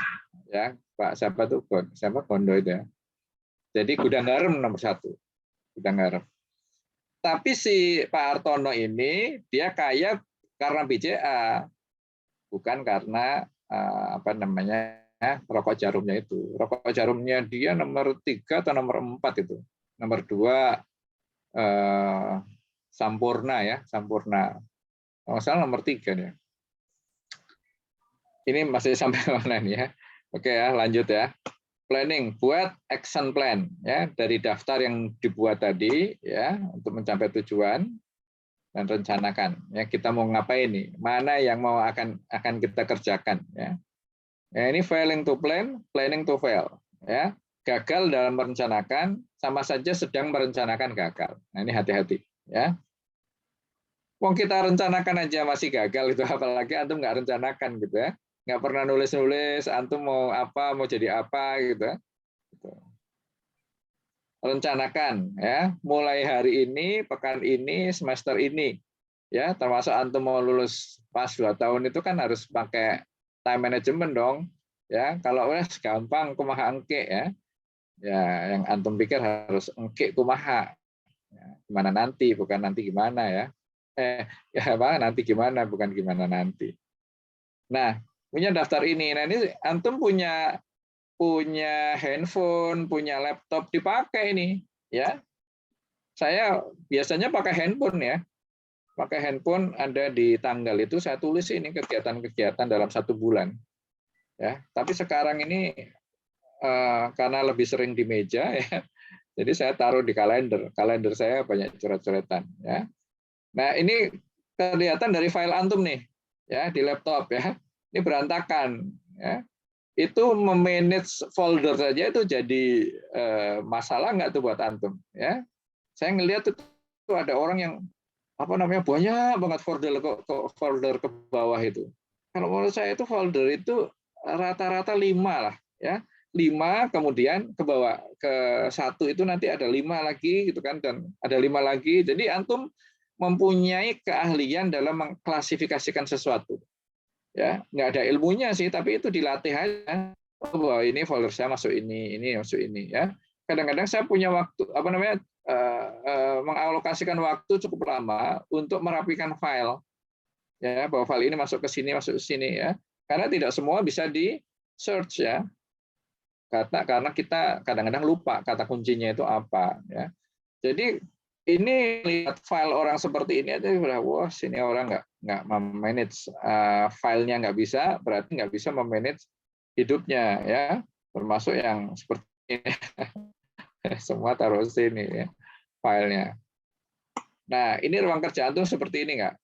ya Pak siapa tuh siapa Kondo itu ya. Jadi Gudang Garam nomor 1, Gudang Garam. Tapi si Pak Hartono ini dia kaya karena BCA, bukan karena apa namanya rokok Jarumnya itu. Rokok Jarumnya dia nomor 3 atau nomor 4 itu. Nomor 2 Sampurna ya, Sampurna. Kalau salah nomor 3 ya. Ini masih sampai mana nih ya? Oke ya, lanjut ya. Planning, buat action plan ya dari daftar yang dibuat tadi ya untuk mencapai tujuan dan rencanakan. Ya kita mau ngapain nih? Mana yang mau akan kita kerjakan ya. Ya ini failing to plan, planning to fail ya. Gagal dalam merencanakan sama saja sedang merencanakan gagal. Nah, ini hati-hati ya. Wong kita rencanakan aja masih gagal itu, apalagi antum nggak rencanakan gitu ya. Nggak pernah nulis-nulis antum mau apa, mau jadi apa gitu ya. Rencanakan ya, mulai hari ini, pekan ini, semester ini ya, termasuk antum mau lulus pas 2 tahun itu kan harus pakai time management dong ya. Kalau udah gampang kumaha engke ya. Ya, yang antum pikir harus engke kumaha. Ya, gimana nanti, bukan nanti gimana ya. Ya apa nanti gimana, bukan gimana nanti. Nah, punya daftar ini. Nah, ini antum punya handphone, punya laptop dipakai ini, ya. Saya biasanya pakai handphone ya. Pakai handphone ada di tanggal itu saya tulis ini kegiatan-kegiatan dalam 1 bulan. Ya, tapi sekarang ini karena lebih sering di meja ya, jadi saya taruh di kalender. Kalender saya banyak coret-coretan ya. Nah ini kelihatan dari file antum nih ya di laptop ya. Ini berantakan ya. Itu memanage folder saja itu jadi masalah nggak tuh buat antum ya. Saya ngelihat itu ada orang yang apa namanya banyak banget folder ke bawah itu. Kalau menurut saya itu folder itu rata-rata 5 lah ya. 5 kemudian ke bawah ke 1 itu nanti ada 5 lagi gitu kan, dan ada 5 lagi. Jadi antum mempunyai keahlian dalam mengklasifikasikan sesuatu. Ya, nggak ada ilmunya sih, tapi itu dilatih aja. Oh, bahwa ini folder saya masuk ini masuk ini ya. Kadang-kadang saya punya waktu apa namanya mengalokasikan waktu cukup lama untuk merapikan file. Ya, bahwa file ini masuk ke sini ya. Karena tidak semua bisa di search ya. Karena kita kadang-kadang lupa kata kuncinya itu apa ya. Jadi ini lihat file orang seperti ini aja udah wah sini orang nggak memanage filenya, nggak bisa, berarti nggak bisa memanage hidupnya ya, termasuk yang seperti ini. Semua taruh sini ya filenya. Nah ini ruang kerja antum seperti ini nggak?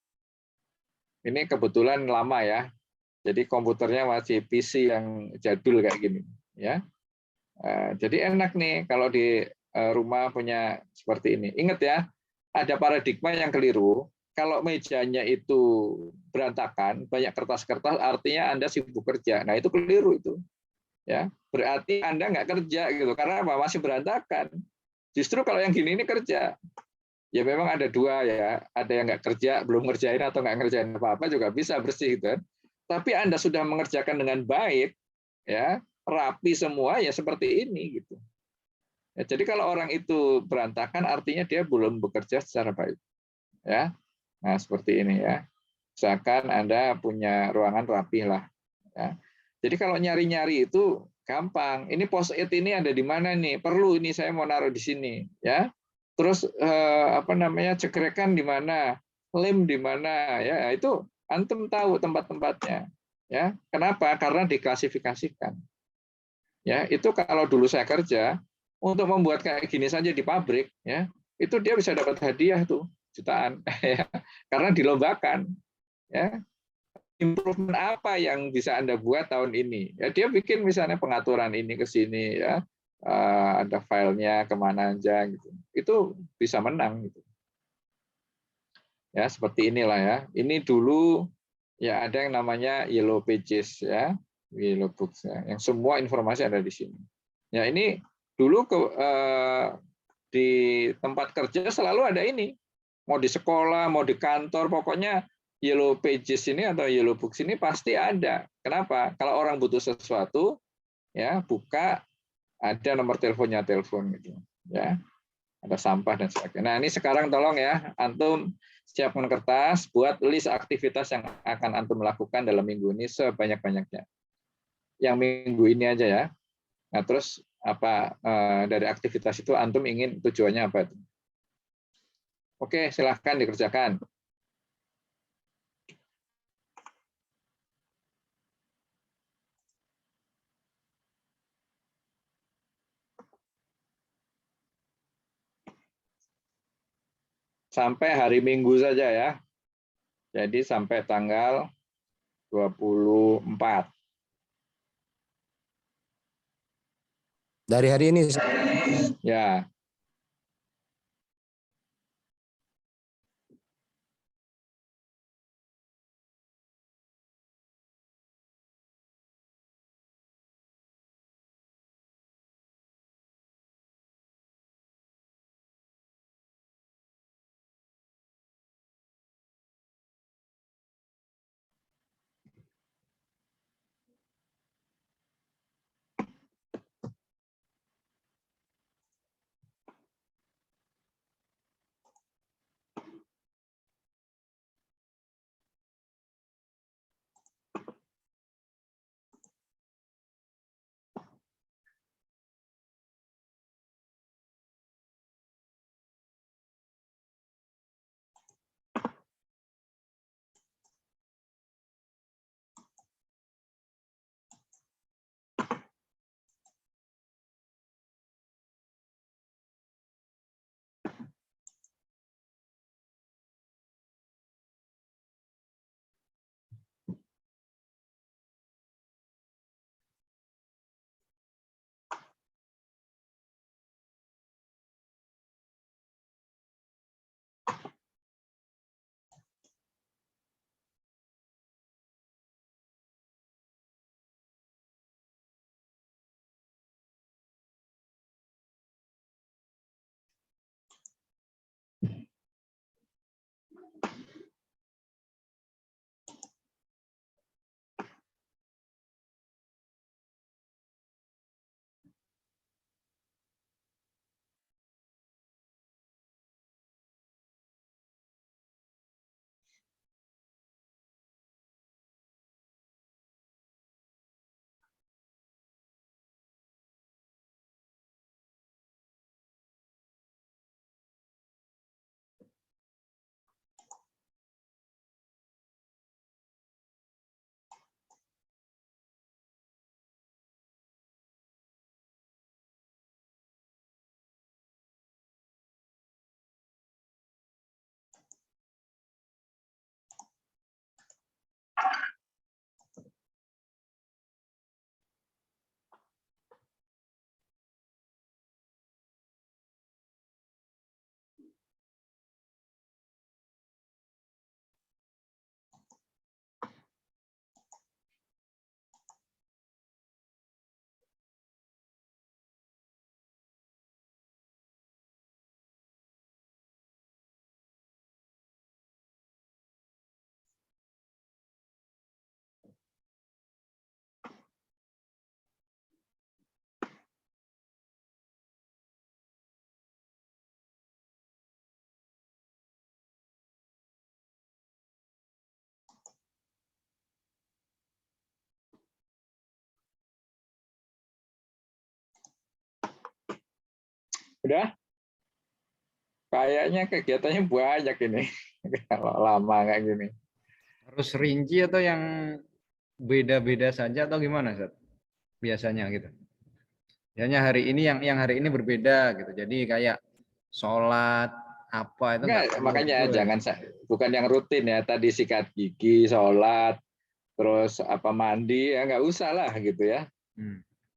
Ini kebetulan lama ya, jadi komputernya masih PC yang jadul kayak gini ya. Jadi enak nih kalau di rumah punya seperti ini. Ingat ya, ada paradigma yang keliru. Kalau mejanya itu berantakan, banyak kertas-kertas, artinya Anda sibuk kerja. Nah itu keliru itu. Ya, berarti Anda nggak kerja gitu. Karena apa? Masih berantakan. Justru kalau yang gini ini kerja. ya memang ada dua ya, ada yang nggak kerja, belum ngerjain atau nggak ngerjain apa-apa juga bisa bersih gitu kan. Tapi Anda sudah mengerjakan dengan baik, ya rapi semua ya seperti ini gitu. Ya, jadi kalau orang itu berantakan artinya dia belum bekerja secara baik. Ya, nah seperti ini ya. Misalkan Anda punya ruangan rapi lah. Ya. Jadi kalau nyari-nyari itu gampang. Ini post-it ini ada di mana nih? Perlu ini saya mau naruh di sini, ya. Terus apa namanya cekrekan di mana, lem di mana, ya itu antum tahu tempat-tempatnya, ya. Kenapa? Karena diklasifikasikan. Ya, itu kalau dulu saya kerja untuk membuat kayak gini saja di pabrik, ya, itu dia bisa dapat hadiah tuh jutaan, ya, karena dilombakan, ya. Improvement apa yang bisa Anda buat tahun ini? Ya, dia bikin misalnya pengaturan ini ke sini, ya, ada filenya kemana aja, gitu. Itu bisa menang, gitu. Ya seperti inilah ya. Ini dulu ya ada yang namanya Yellow Pages ya, Yellow Books ya, yang semua informasi ada di sini. Ya ini dulu di tempat kerja selalu ada ini, mau di sekolah, mau di kantor, pokoknya Yellow Pages ini atau Yellow Books ini pasti ada. Kenapa? Kalau orang butuh sesuatu, ya buka, ada nomor teleponnya, telepon gitu, ya. Ada sampah dan sebagainya. Nah ini sekarang tolong ya, antum siapkan kertas, buat list aktivitas yang akan antum lakukan dalam minggu ini sebanyak-banyaknya. Yang minggu ini aja ya. Nah terus apa dari aktivitas itu antum ingin tujuannya apa itu? Oke, silahkan dikerjakan. Sampai hari Minggu saja ya. Jadi sampai tanggal 24. Dari hari ini. Ya. Udah? Kayaknya kegiatannya banyak ini. Kalau lama kayak gini. Harus rinci atau yang beda-beda saja atau gimana, Ustaz? Biasanya gitu. Biasanya hari ini yang hari ini berbeda gitu. Jadi kayak sholat apa itu Enggak, nggak perlu makanya betul ya. bukan yang rutin ya. Tadi sikat gigi, sholat, terus apa mandi, ya nggak usah lah gitu ya.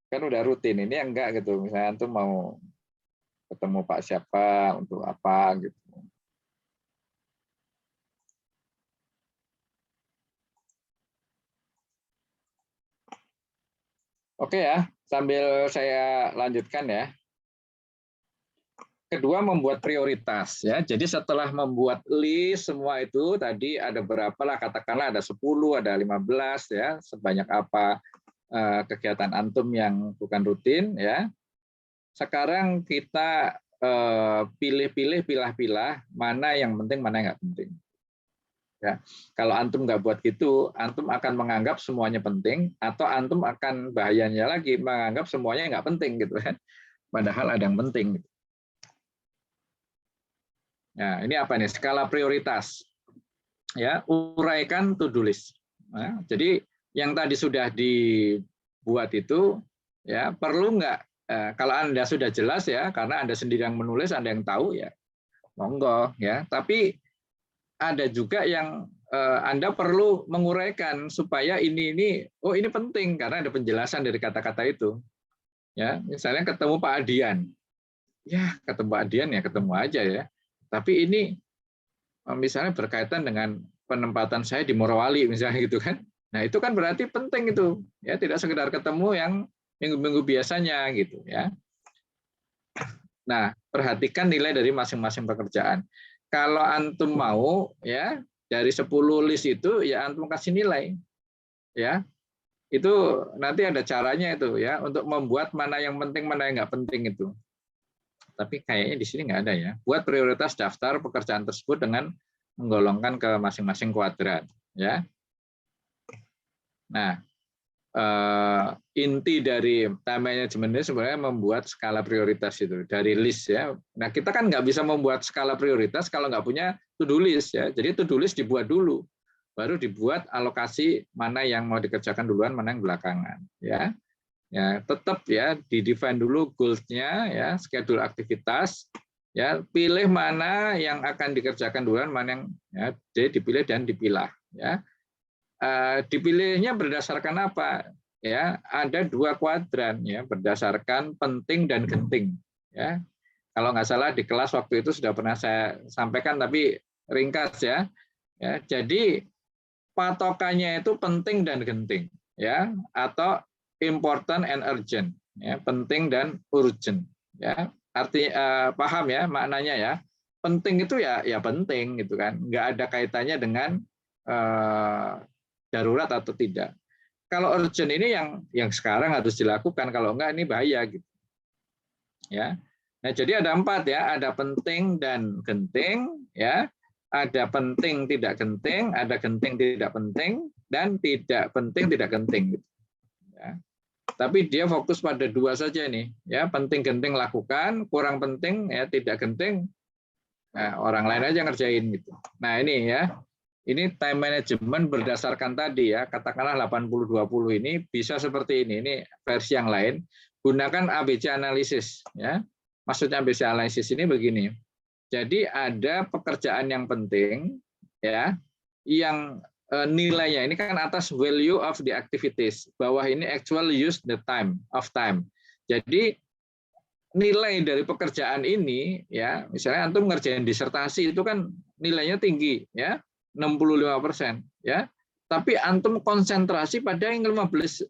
Kan udah rutin. Ini yang enggak gitu. Misalnya antum mau ketemu Pak siapa, untuk apa gitu. Oke ya, sambil saya lanjutkan ya. Kedua, membuat prioritas ya. Jadi setelah membuat list semua itu tadi ada berapa lah, katakanlah ada 10, ada 15 ya, sebanyak apa kegiatan antum yang bukan rutin ya. Sekarang kita pilih-pilih, pilah-pilah mana yang penting, mana yang nggak penting. Ya, kalau antum nggak buat gitu, antum akan menganggap semuanya penting, atau antum akan bahayanya lagi menganggap semuanya nggak penting gitu kan. Padahal ada yang penting. Nah, ini apa nih? Skala prioritas. Ya, uraikan to-do list. Nah, jadi yang tadi sudah dibuat itu, ya perlu nggak? Kalau Anda sudah jelas ya, karena Anda sendiri yang menulis, Anda yang tahu ya, monggo ya. Tapi ada juga yang Anda perlu menguraikan supaya ini penting karena ada penjelasan dari kata-kata itu. Ya, misalnya ketemu Pak Adian. Ya, ketemu Pak Adian ya ketemu aja ya. Tapi ini misalnya berkaitan dengan penempatan saya di Morowali misalnya gitu kan. Nah, itu kan berarti penting itu. Ya, tidak sekedar ketemu yang minggu-minggu biasanya gitu ya. Nah, perhatikan nilai dari masing-masing pekerjaan. Kalau antum mau ya dari 10 list itu ya antum kasih nilai ya, itu nanti ada caranya itu ya untuk membuat mana yang penting mana yang nggak penting itu. Tapi kayaknya di sini nggak ada ya. Buat prioritas daftar pekerjaan tersebut dengan menggolongkan ke masing-masing kuadran ya. Nah, inti dari time management ini sebenarnya membuat skala prioritas itu dari list ya. Nah, kita kan nggak bisa membuat skala prioritas kalau nggak punya to-do list ya. Jadi to-do list dibuat dulu, baru dibuat alokasi mana yang mau dikerjakan duluan, mana yang belakangan ya. Ya, tetap ya di-define dulu goals-nya ya, schedule aktivitas ya, pilih mana yang akan dikerjakan duluan, mana yang ya, dipilih dan dipilah ya. Dipilihnya berdasarkan apa? Ya, ada 2 kuadran ya, berdasarkan penting dan genting. Ya, kalau nggak salah di kelas waktu itu sudah pernah saya sampaikan, tapi ringkas ya. Ya, jadi patokannya itu penting dan genting, ya, atau important and urgent, ya, penting dan urgent. Ya, arti paham ya maknanya ya. Penting itu ya penting gitu kan, nggak ada kaitannya dengan darurat atau tidak. Kalau urgent ini yang sekarang harus dilakukan, kalau enggak ini bahaya gitu. Ya. Nah, jadi ada 4 ya, ada penting dan genting ya. Ada penting tidak genting, ada genting tidak penting, dan tidak penting tidak genting gitu. Ya. Tapi dia fokus pada 2 saja nih, ya, penting genting lakukan, kurang penting ya tidak genting, nah, orang lain aja ngerjain gitu. Nah, ini ya. Ini time management berdasarkan tadi ya, katakanlah 80-20 ini bisa seperti ini versi yang lain. Gunakan ABC analisis ya. Maksudnya ABC analisis ini begini. Jadi ada pekerjaan yang penting ya, yang nilainya ini kan atas value of the activities, bawah ini actual use the time of time. Jadi nilai dari pekerjaan ini ya, misalnya antum ngerjain disertasi itu kan nilainya tinggi ya. 65% ya, tapi antum konsentrasi pada yang 15%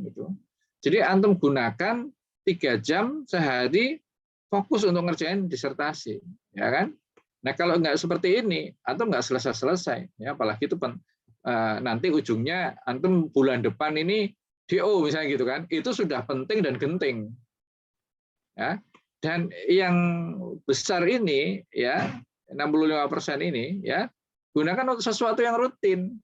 gitu. Jadi antum gunakan 3 jam sehari fokus untuk ngerjain disertasi, ya kan? Nah, kalau nggak seperti ini, antum nggak selesai-selesai, ya, apalagi itu nanti ujungnya antum bulan depan ini DO misalnya gitu kan, itu sudah penting dan genting, ya. Dan yang besar ini ya 65% ini ya, gunakan untuk sesuatu yang rutin,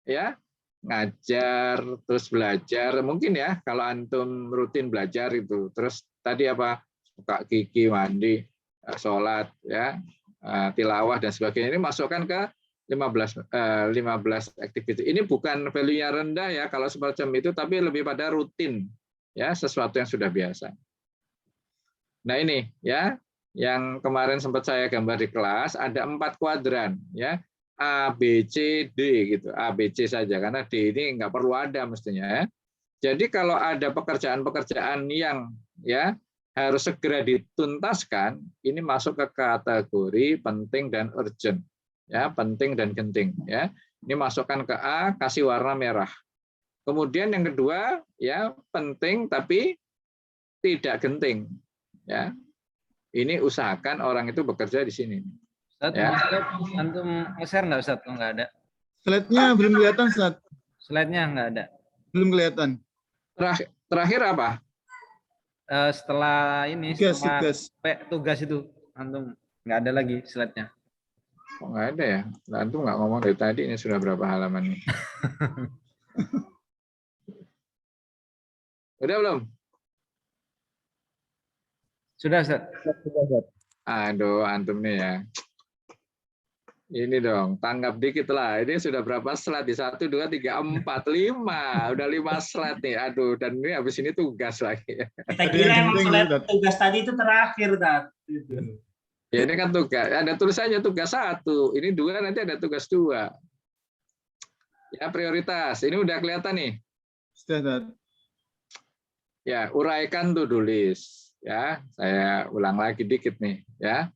ya, ngajar, terus belajar, mungkin ya, kalau antum rutin belajar itu, terus tadi apa, buka gigi, mandi, sholat, ya, tilawah dan sebagainya. Ini masukkan ke 15 activity. Ini bukan value-nya rendah ya kalau semacam itu, tapi lebih pada rutin, ya, sesuatu yang sudah biasa. Nah ini ya, yang kemarin sempat saya gambar di kelas, ada 4 kuadran, ya, A, B, C, D gitu, A, B, C saja karena D ini nggak perlu ada mestinya. Ya. Jadi kalau ada pekerjaan-pekerjaan yang ya harus segera dituntaskan, ini masuk ke kategori penting dan urgent, ya, penting dan genting, ya. Ini masukkan ke A, kasih warna merah. Kemudian yang kedua, ya, penting tapi tidak genting, ya. Ini usahakan orang itu bekerja di sini. Ustaz, Ya. antum nge-share nggak Ustaz? Oh, nggak ada. Slide-nya belum kelihatan, Ustaz. Slide-nya nggak ada. Belum kelihatan. Terakhir apa? Setelah ini, Tugas, setelah tugas. tugas itu, antum nggak ada lagi slide-nya. Oh, nggak ada ya? Antum nggak ngomong dari tadi, ini sudah berapa halaman nih? Udah belum? Sudah, Ustaz. Aduh, antum nih ya. Ini dong, tanggap dikit lah. Ini sudah berapa slide? 1, 2, 3, 4, 5. Udah 5 slide nih. Aduh, dan ini habis ini tugas lagi. Kita kira emang slide tugas tadi itu terakhir, Tat. Ya ini kan tugas. Ada tulisannya tugas 1. Ini 2, nanti ada tugas 2. Ya, prioritas. Ini udah kelihatan nih. Sudah, Ustaz. Ya, uraikan to-do list. Ya, saya ulang lagi dikit nih. Ya,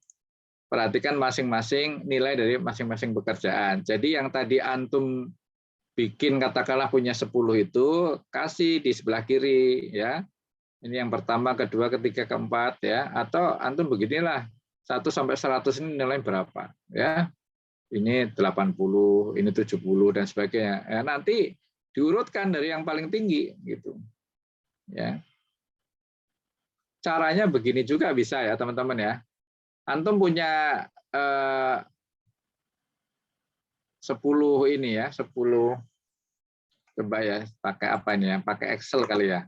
perhatikan masing-masing nilai dari masing-masing pekerjaan. Jadi yang tadi antum bikin katakanlah punya 10 itu kasih di sebelah kiri ya. Ini yang pertama, kedua, ketiga, keempat ya. Atau antum beginilah 1 sampai 100 ini nilai berapa ya. Ini 80, ini 70 dan sebagainya. Ya, nanti diurutkan dari yang paling tinggi gitu. Ya. Caranya begini juga bisa ya teman-teman ya. Antum punya 10 ini ya, 10. Coba ya, pakai apa ini ya? Pakai Excel kali ya.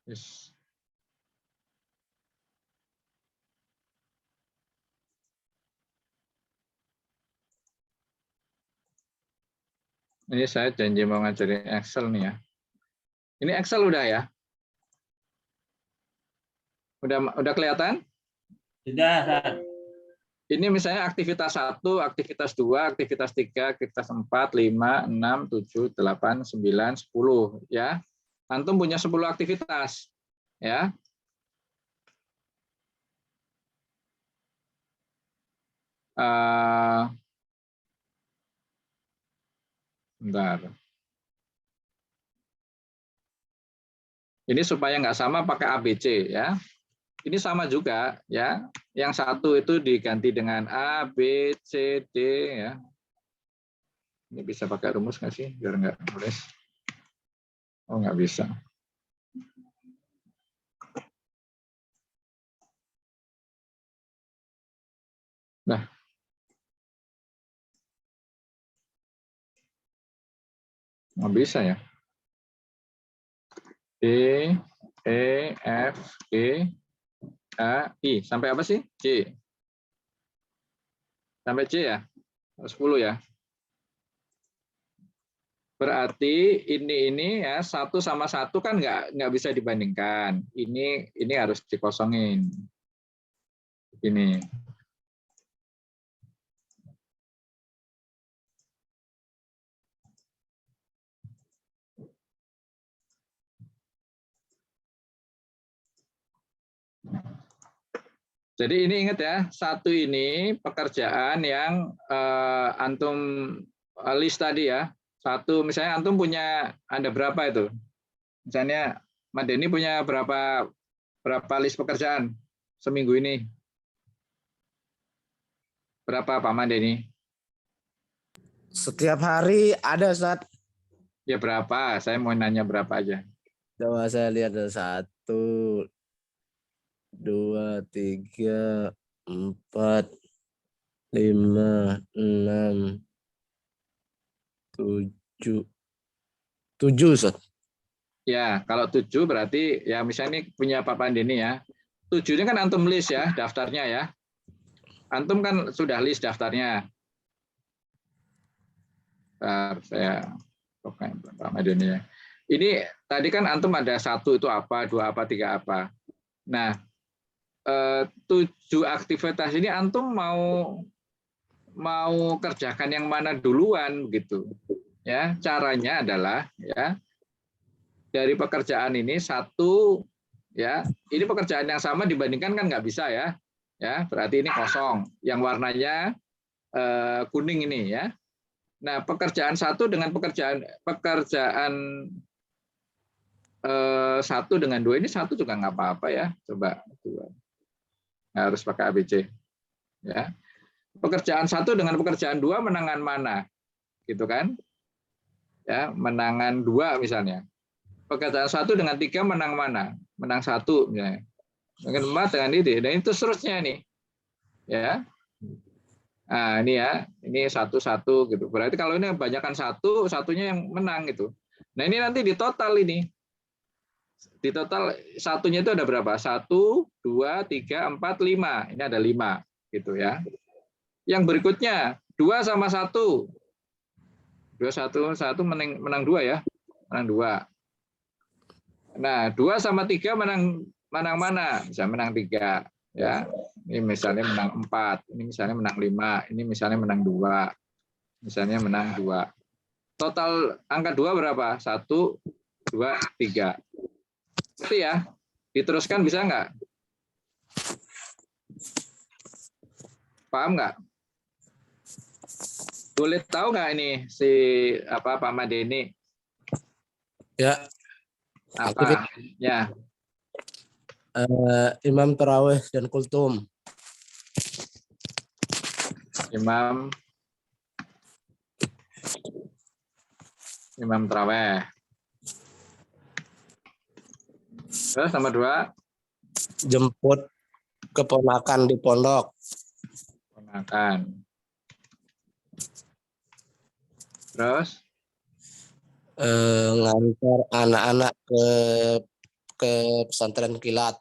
Yes. Ini saya janji mau ngajarin Excel nih ya. Ini Excel udah ya? Udah kelihatan? Sudah, Tat. Ini misalnya aktivitas 1, aktivitas 2, aktivitas 3, aktivitas 4, 5, 6, 7, 8, 9, 10 ya. Antum punya 10 aktivitas ya. Bentar. Ini supaya nggak sama pakai ABC ya. Ini sama juga ya. Yang 1 itu diganti dengan A, B, C, D ya. Ini bisa pakai rumus nggak sih biar nggak nulis? Oh nggak bisa. Nah. Nggak bisa ya. D, E, F, G, A, I. Sampai apa sih? C. Sampai C ya? 10 ya. Berarti ini ya 1 sama 1 kan nggak bisa dibandingkan. Ini harus dikosongin. Ini. Jadi ini ingat ya, 1 ini pekerjaan yang antum list tadi ya. 1 misalnya antum punya ada berapa itu? Misalnya Mbak Deni punya berapa list pekerjaan seminggu ini? Berapa Pak Mandeni? Setiap hari ada, Ustaz. Ya berapa? Saya mau nanya berapa aja. Coba saya lihat ada 1, 2, 3, 4, 5, 6, 7. 7, Ustaz. Ya, kalau 7 berarti ya misalnya ini punya Pak Pandeni ya. 7 ini kan antum list ya daftarnya ya. Antum kan sudah list daftarnya. Bentar, saya oke, Pak Pandeni ya. Ini tadi kan antum ada 1 itu apa, 2 apa, 3 apa. Nah, 7 aktivitas ini antum mau kerjakan yang mana duluan gitu. Ya, caranya adalah ya dari pekerjaan ini 1 ya, ini pekerjaan yang sama dibandingkan kan nggak bisa ya. Ya, berarti ini kosong. Yang warnanya kuning ini ya. Nah, pekerjaan 1 dengan pekerjaan 1 dengan 2 ini 1 juga nggak apa-apa ya. Coba 2. Harus pakai ABC. Ya. Pekerjaan 1 dengan pekerjaan 2 menangan mana? Gitu kan? Ya, menangan 2 misalnya. Pekerjaan 1 dengan 3 menang mana? Menang 1 misalnya. Mungkin 4 dengan ini. Dan itu seterusnya nih. Ya. Nah, ini ya. Ini 1 gitu. Berarti kalau ini kebanyakan 1, satunya yang menang gitu. Nah, ini nanti di total ini. Di total satunya itu ada berapa? 1, 2, 3, 4, 5. Ini ada 5 gitu ya. Yang berikutnya 2 sama 1. 2 1 menang 2 ya. Menang 2. Nah, 2 sama 3 menang mana? Bisa menang 3 ya. Ini misalnya menang 4, ini misalnya menang 5, ini misalnya menang 2. Misalnya menang 2. Total angka 2 berapa? 1 2 3. Itu ya. Diteruskan bisa nggak? Paham nggak? Boleh tahu nggak ini si Pak Madeni? Ya. Apa? Ya. Imam Tarawih dan Kultum. Imam Tarawih. Terus nomor 2? Jemput keponakan di pondok. Ponakan. Terus? Ngantar anak-anak ke pesantren kilat.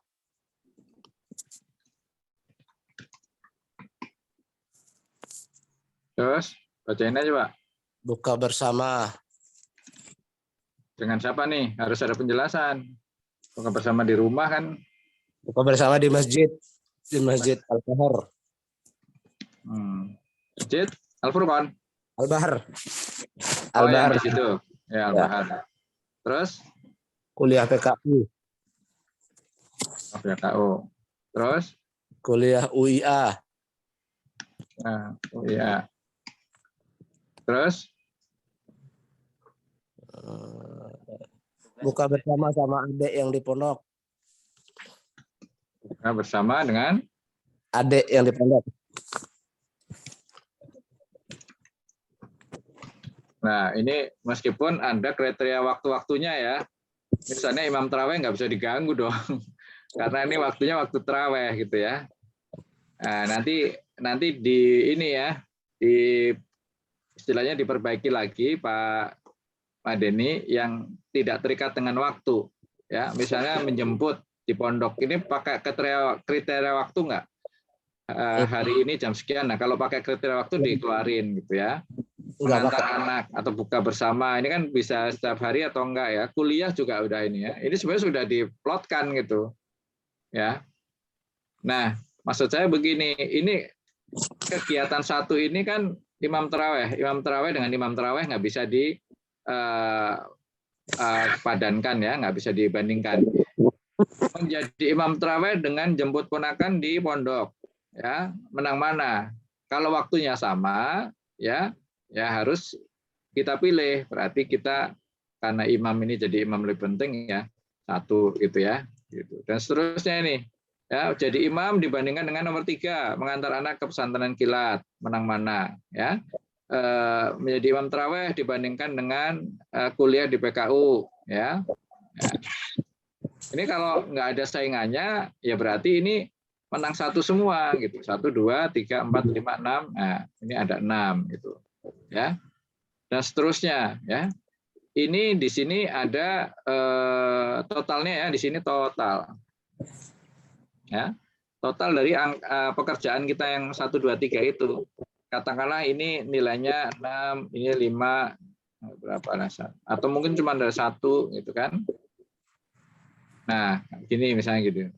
Terus? Bacain aja, Pak. Buka bersama. Dengan siapa nih? Harus ada penjelasan. Buka bersama di rumah kan? Buka bersama di masjid. Di Masjid Al-Bahar. Masjid Al-Furqan. Al-Bahar. Oh, yang Al-Bahar. di situ. Ya, Al-Bahar. Terus? Kuliah PKU. PKU. Terus? Kuliah UIA. Nah, oh iya. Terus? Buka bersama sama adik yang di pondok. Nah, bersama dengan Adik yang di pondok. Nah, ini meskipun ada kriteria waktu-waktunya ya. Misalnya imam taraweh nggak bisa diganggu dong. Karena ini waktunya waktu taraweh gitu ya. Nah, nanti di ini ya, di istilahnya diperbaiki lagi Pak Denny yang tidak terikat dengan waktu. Ya, misalnya menjemput di pondok ini pakai kriteria waktu nggak? Hari ini jam sekian. Nah, kalau pakai kriteria waktu dikeluarin gitu ya. Mengantar anak atau buka bersama ini kan bisa setiap hari atau enggak ya. Kuliah juga udah ini ya. Ini sebenarnya sudah diplotkan gitu. Ya. Nah, maksud saya begini, ini kegiatan 1 ini kan imam taraweh. Imam taraweh dengan imam taraweh nggak bisa dipadankan ya, nggak bisa dibandingkan. Menjadi imam taraweh dengan jemput ponakan di pondok. Ya, menang mana? Kalau waktunya sama, ya harus kita pilih. Berarti kita karena imam ini jadi imam lebih penting ya 1 gitu ya. Gitu. Dan seterusnya ini ya jadi imam dibandingkan dengan nomor 3 mengantar anak ke pesantren kilat menang mana ya. Menjadi imam taraweh dibandingkan dengan kuliah di PKU ya. Ini kalau nggak ada saingannya ya berarti ini menang 1 semua gitu. 1, 2, 3, 4, 5, 6. Nah, ini ada 6 gitu. Ya. Dan seterusnya ya. Ini di sini ada totalnya ya, di sini total. Ya. Total dari pekerjaan kita yang 1, 2, 3 itu. Katakanlah ini nilainya 6, ini 5, berapa rasa? Atau mungkin cuma ada 1 gitu kan. Nah, gini misalnya gitu.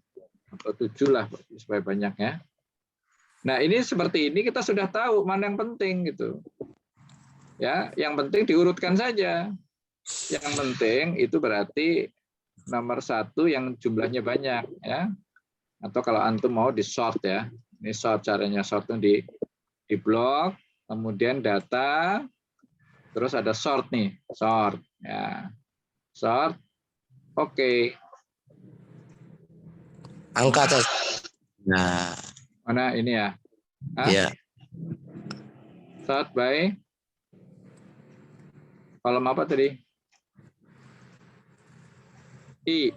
Atau 7 lah supaya banyak ya. Nah, ini seperti ini kita sudah tahu mana yang penting gitu. Ya, yang penting diurutkan saja. Yang penting itu berarti nomor 1 yang jumlahnya banyak ya. Atau kalau antum mau di sort ya. Ini sort, caranya sort itu di blok, kemudian data, terus ada sort nih, sort ya. Sort. Oke. Angka atas. Nah, Mana ini ya? Hah? ya. Sort by kolom apa tadi? I.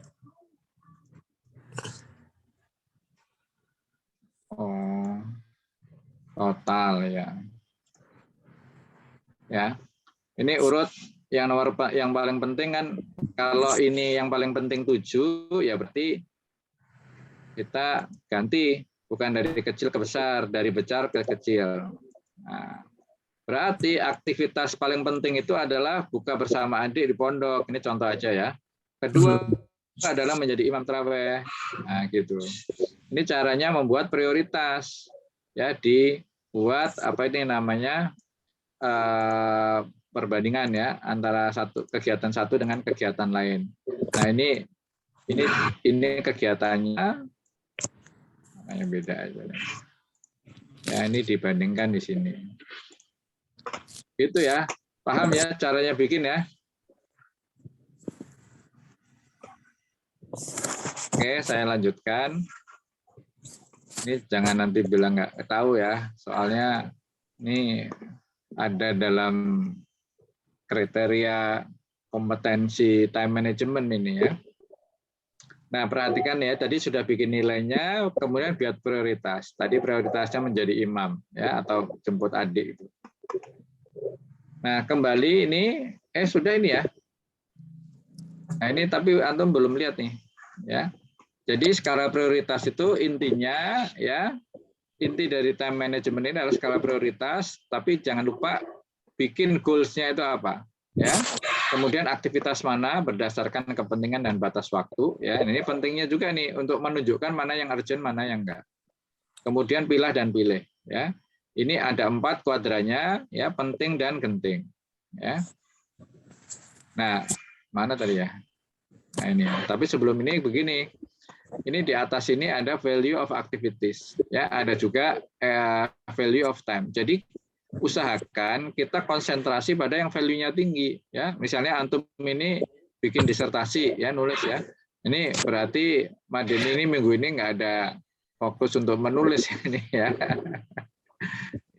Oh, total ya. Ya. Ini urut yang yang paling penting kan, kalau ini yang paling penting 7 ya berarti kita ganti, bukan dari kecil ke besar, dari besar ke kecil. Nah, berarti aktivitas paling penting itu adalah buka bersama adik di pondok. Ini contoh aja ya. Kedua adalah menjadi imam tarawih. Nah, gitu. Ini caranya membuat prioritas. Ya, dibuat apa ini namanya perbandingan ya antara kegiatan satu dengan kegiatan lain. Nah, ini kegiatannya yang beda aja. Ya, ini dibandingkan di sini. Itu ya. Paham ya caranya bikin ya? Oke, saya lanjutkan. Ini jangan nanti bilang nggak tahu ya, soalnya ini ada dalam kriteria kompetensi time management ini ya. Nah, perhatikan ya, tadi sudah bikin nilainya, kemudian buat prioritas. Tadi prioritasnya menjadi imam ya, atau jemput adik itu. Nah, kembali ini, sudah ini ya. Nah, ini tapi antum belum lihat nih, ya. Jadi skala prioritas itu intinya ya, inti dari time management ini adalah skala prioritas, tapi jangan lupa bikin goals-nya itu apa, ya. Kemudian aktivitas mana berdasarkan kepentingan dan batas waktu, ya. Ini pentingnya juga nih untuk menunjukkan mana yang urgent, mana yang enggak. Kemudian pilah dan pilih, ya. Ini ada 4 kuadrannya, ya, penting dan genting, ya. Nah, mana tadi ya? Nah, ini. Tapi sebelum ini begini. Ini di atas ini ada value of activities, ya. Ada juga value of time. Jadi usahakan kita konsentrasi pada yang value-nya tinggi, ya. Misalnya antum ini bikin disertasi, ya, nulis ya. Ini berarti Madeni ini minggu ini nggak ada fokus untuk menulis ini ya.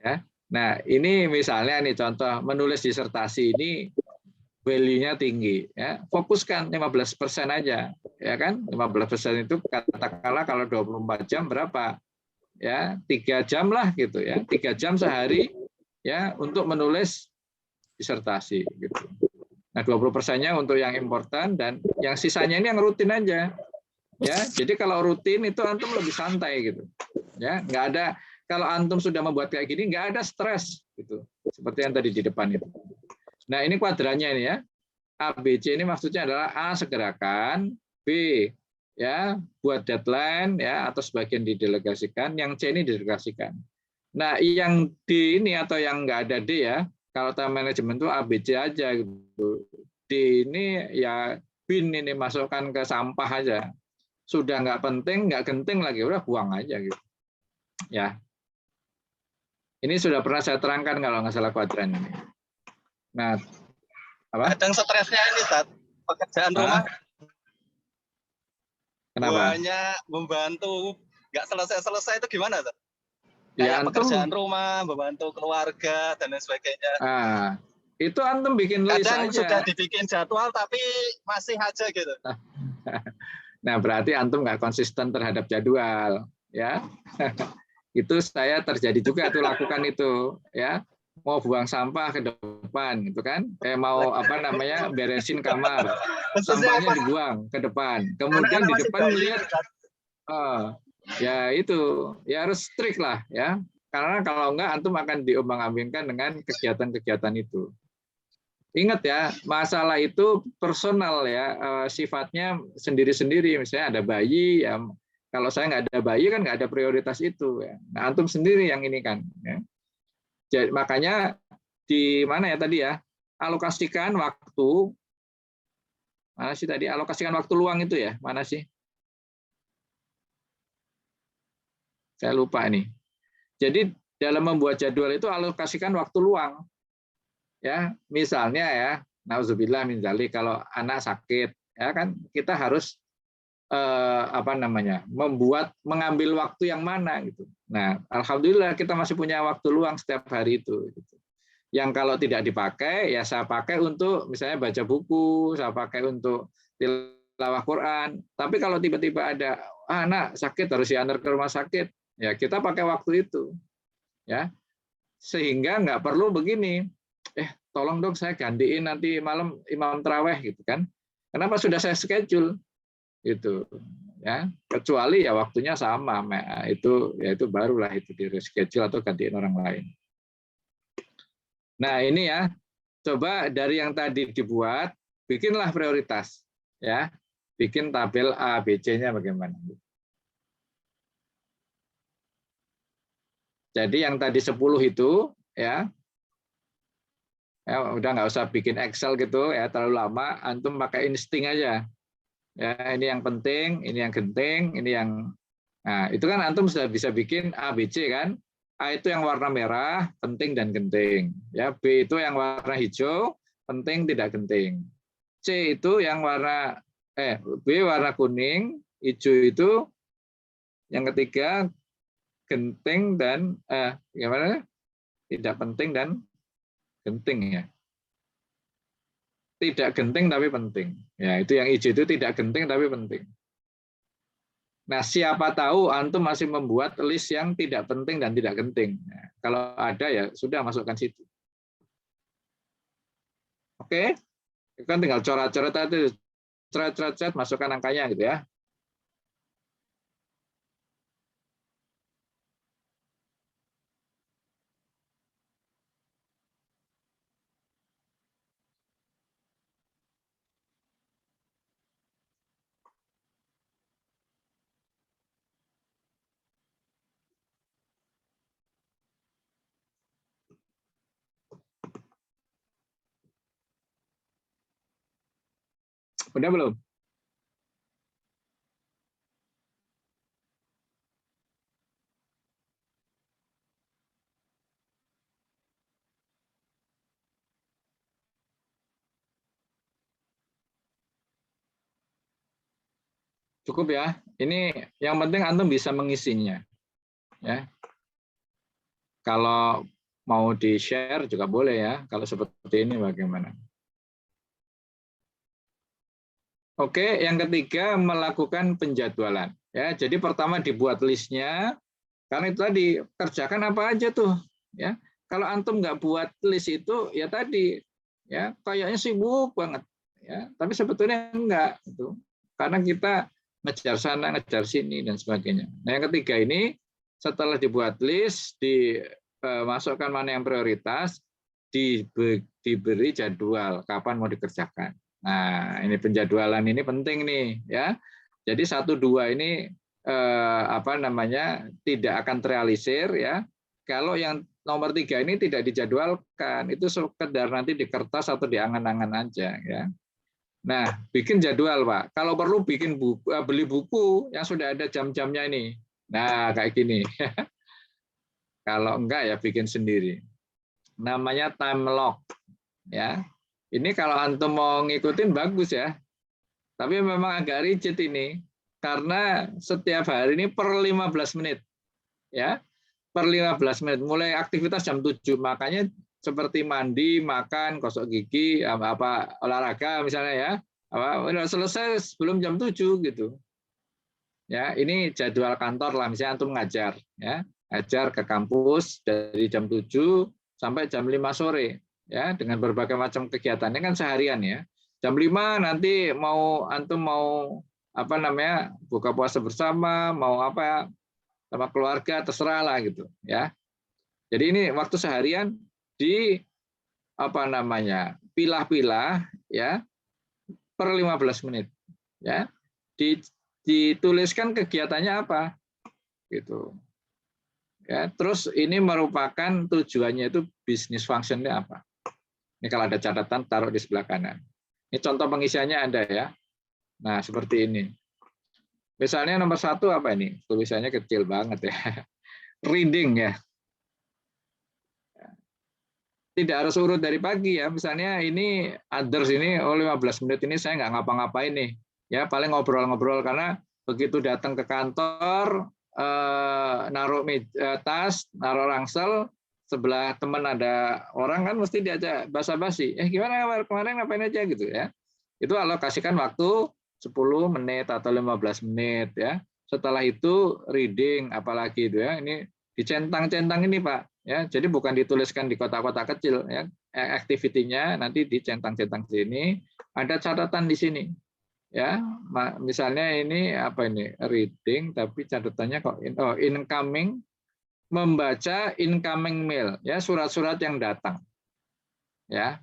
Ya. Nah, ini misalnya nih contoh menulis disertasi ini value-nya tinggi, ya. Fokuskan 15% aja, ya kan? 15% itu katakanlah kalau 24 jam berapa? Ya, 3 jam lah gitu ya. 3 jam sehari ya untuk menulis disertasi gitu. Nah, 20%-nya untuk yang important dan yang sisanya ini yang rutin aja. Ya, jadi kalau rutin itu antum lebih santai gitu. Ya, nggak ada, kalau antum sudah membuat kayak gini nggak ada stres gitu. Seperti yang tadi di depan itu. Nah, ini kuadrannya ini ya. A, B, C ini maksudnya adalah A segerakan, B ya buat deadline ya atau sebagian didelegasikan, yang C ini didelegasikan. Nah, yang D ini atau yang nggak ada D ya, kalau time management itu A, B, C aja gitu. D ini ya bin ini masukkan ke sampah aja. Sudah nggak penting, nggak genting lagi, udah buang aja gitu. Ya. Ini sudah pernah saya terangkan kalau nggak salah kuadran ini. Nah, apa? Kadang stresnya ini, Ustaz. Pekerjaan rumah. Kenapa? Banyak membantu, nggak selesai-selesai itu gimana, Ustaz? Ya, Kayak pekerjaan rumah, membantu keluarga, dan lain sebagainya. Itu antum bikin list Kadang aja. sudah dibikin jadwal, tapi masih aja gitu. Nah, berarti antum nggak konsisten terhadap jadwal. ya. Itu saya terjadi juga tuh lakukan itu, ya. Mau buang sampah ke depan gitu kan, mau apa namanya beresin kamar, sampahnya dibuang ke depan, kemudian di depan lihat ya itu ya harus strict lah ya, karena kalau enggak antum akan diombang-ambingkan dengan kegiatan-kegiatan itu. Ingat ya, masalah itu personal ya, sifatnya sendiri-sendiri. Misalnya ada bayi ya, kalau saya nggak ada bayi kan nggak ada prioritas itu ya. Nah, antum sendiri yang ini kan ya. Jadi, makanya di mana ya tadi ya, alokasikan waktu, mana sih tadi, alokasikan waktu luang itu ya, mana sih? Saya lupa ini. Jadi dalam membuat jadwal itu alokasikan waktu luang. Ya, misalnya ya, nauzubillah min dzalik, kalau anak sakit, ya kan kita harus apa namanya, mengambil waktu yang mana gitu. Nah, alhamdulillah kita masih punya waktu luang setiap hari itu. Gitu. Yang kalau tidak dipakai, ya saya pakai untuk misalnya baca buku, saya pakai untuk tilawah Quran. Tapi kalau tiba-tiba ada anak sakit harus diantar ke rumah sakit, ya kita pakai waktu itu, ya sehingga nggak perlu begini. Tolong dong saya gantiin nanti malam imam taraweh gitu kan? Kenapa sudah saya schedule? Itu ya, kecuali ya waktunya sama, itu ya itu barulah itu di reschedule atau gantiin orang lain. Nah ini ya, coba dari yang tadi dibuat, bikinlah prioritas ya, bikin tabel A, B, C-nya bagaimana. Jadi yang tadi 10 itu ya udah nggak usah bikin Excel gitu ya, terlalu lama, antum pakai insting aja. Ya, ini yang penting, ini yang genting, ini yang, nah itu kan antum sudah bisa bikin A, B, C kan. A itu yang warna merah, penting dan genting. Ya, B itu yang warna hijau, penting tidak genting. C itu yang warna B warna kuning, hijau itu yang ketiga genting dan gimana? Tidak penting dan genting ya. Tidak genting tapi penting. Ya, itu yang hijau itu tidak genting tapi penting. Nah, siapa tahu antum masih membuat list yang tidak penting dan tidak genting. Nah, kalau ada ya sudah masukkan situ. Oke. Kan tinggal coret-coret tadi, coret-coret masukkan angkanya gitu ya. Udah belum? Cukup ya. Ini yang penting antum bisa mengisinya. Ya. Kalau mau di-share juga boleh ya. Kalau seperti ini bagaimana? Oke, yang ketiga melakukan penjadwalan. Ya, jadi pertama dibuat listnya. Karena itu tadi kerjakan apa aja tuh. Ya, kalau antum nggak buat list itu, ya tadi, ya kayaknya sibuk banget. Ya, tapi sebetulnya enggak. Gitu. Karena kita ngejar sana, ngejar sini dan sebagainya. Nah, yang ketiga ini setelah dibuat list, dimasukkan mana yang prioritas, diberi jadwal kapan mau dikerjakan. Nah, ini penjadwalan ini penting nih ya. Jadi 1, 2 ini apa namanya tidak akan terrealisir ya. Kalau yang nomor 3 ini tidak dijadwalkan, itu sekedar nanti di kertas atau di angan-angan aja ya. Nah, bikin jadwal, Pak. Kalau perlu bikin buku, beli buku yang sudah ada jam-jamnya ini. Nah, kayak gini. Kalau enggak ya bikin sendiri. Namanya time lock. Ya. Ini kalau antum mau ngikutin bagus ya. Tapi memang agak rigid ini. Karena setiap hari ini per 15 menit. Ya. Per 15 menit. Mulai aktivitas jam 7. Makanya seperti mandi, makan, gosok gigi, olahraga misalnya ya, udah selesai sebelum jam 7 gitu. Ya, ini jadwal kantor lah, misalnya antum ngajar, ya, ngajar ke kampus dari jam 7 sampai jam 5 sore, ya, dengan berbagai macam kegiatan. Ini kan seharian ya. Jam 5 nanti antum mau apa namanya buka puasa bersama, mau apa sama keluarga, terserah lah gitu, ya. Jadi ini waktu seharian di apa namanya pilah-pilah, ya, per 15 menit, ya. Dituliskan kegiatannya apa gitu ya. Terus ini merupakan tujuannya itu bisnis functionnya apa. Ini kalau ada catatan taruh di sebelah kanan. Ini contoh pengisiannya ada ya. Nah seperti ini. Misalnya nomor 1 apa ini, tulisannya kecil banget ya. Reading ya. Tidak harus urut dari pagi ya. Misalnya ini others ini 15 menit ini saya nggak ngapa-ngapain nih. Ya paling ngobrol-ngobrol, karena begitu datang ke kantor, naruh tas, naruh ransel, sebelah teman ada orang kan mesti diajak basa-basi. Gimana kemarin ngapain aja gitu ya. Itu alokasikan waktu 10 menit atau 15 menit ya. Setelah itu reading apalagi itu ya. Ini dicentang-centang ini Pak ya. Jadi bukan dituliskan di kotak-kotak kecil ya. Activity-nya nanti dicentang-centang sini, ada catatan di sini. Ya, misalnya ini apa ini reading, tapi catatannya kok incoming, membaca incoming mail, ya surat-surat yang datang, ya,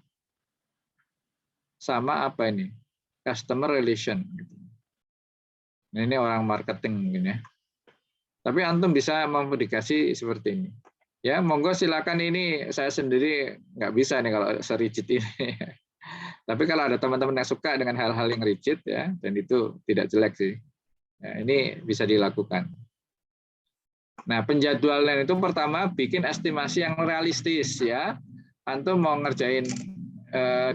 sama apa ini customer relation. Nah, ini orang marketing mungkin ya. Tapi antum bisa mempublikasi seperti ini. Ya, monggo silakan. Ini saya sendiri nggak bisa nih kalau serigid ini. Tapi kalau ada teman-teman yang suka dengan hal-hal yang rigid ya, dan itu tidak jelek sih. Ya, ini bisa dilakukan. Nah, penjadwalan itu pertama bikin estimasi yang realistis ya. Antum mau ngerjain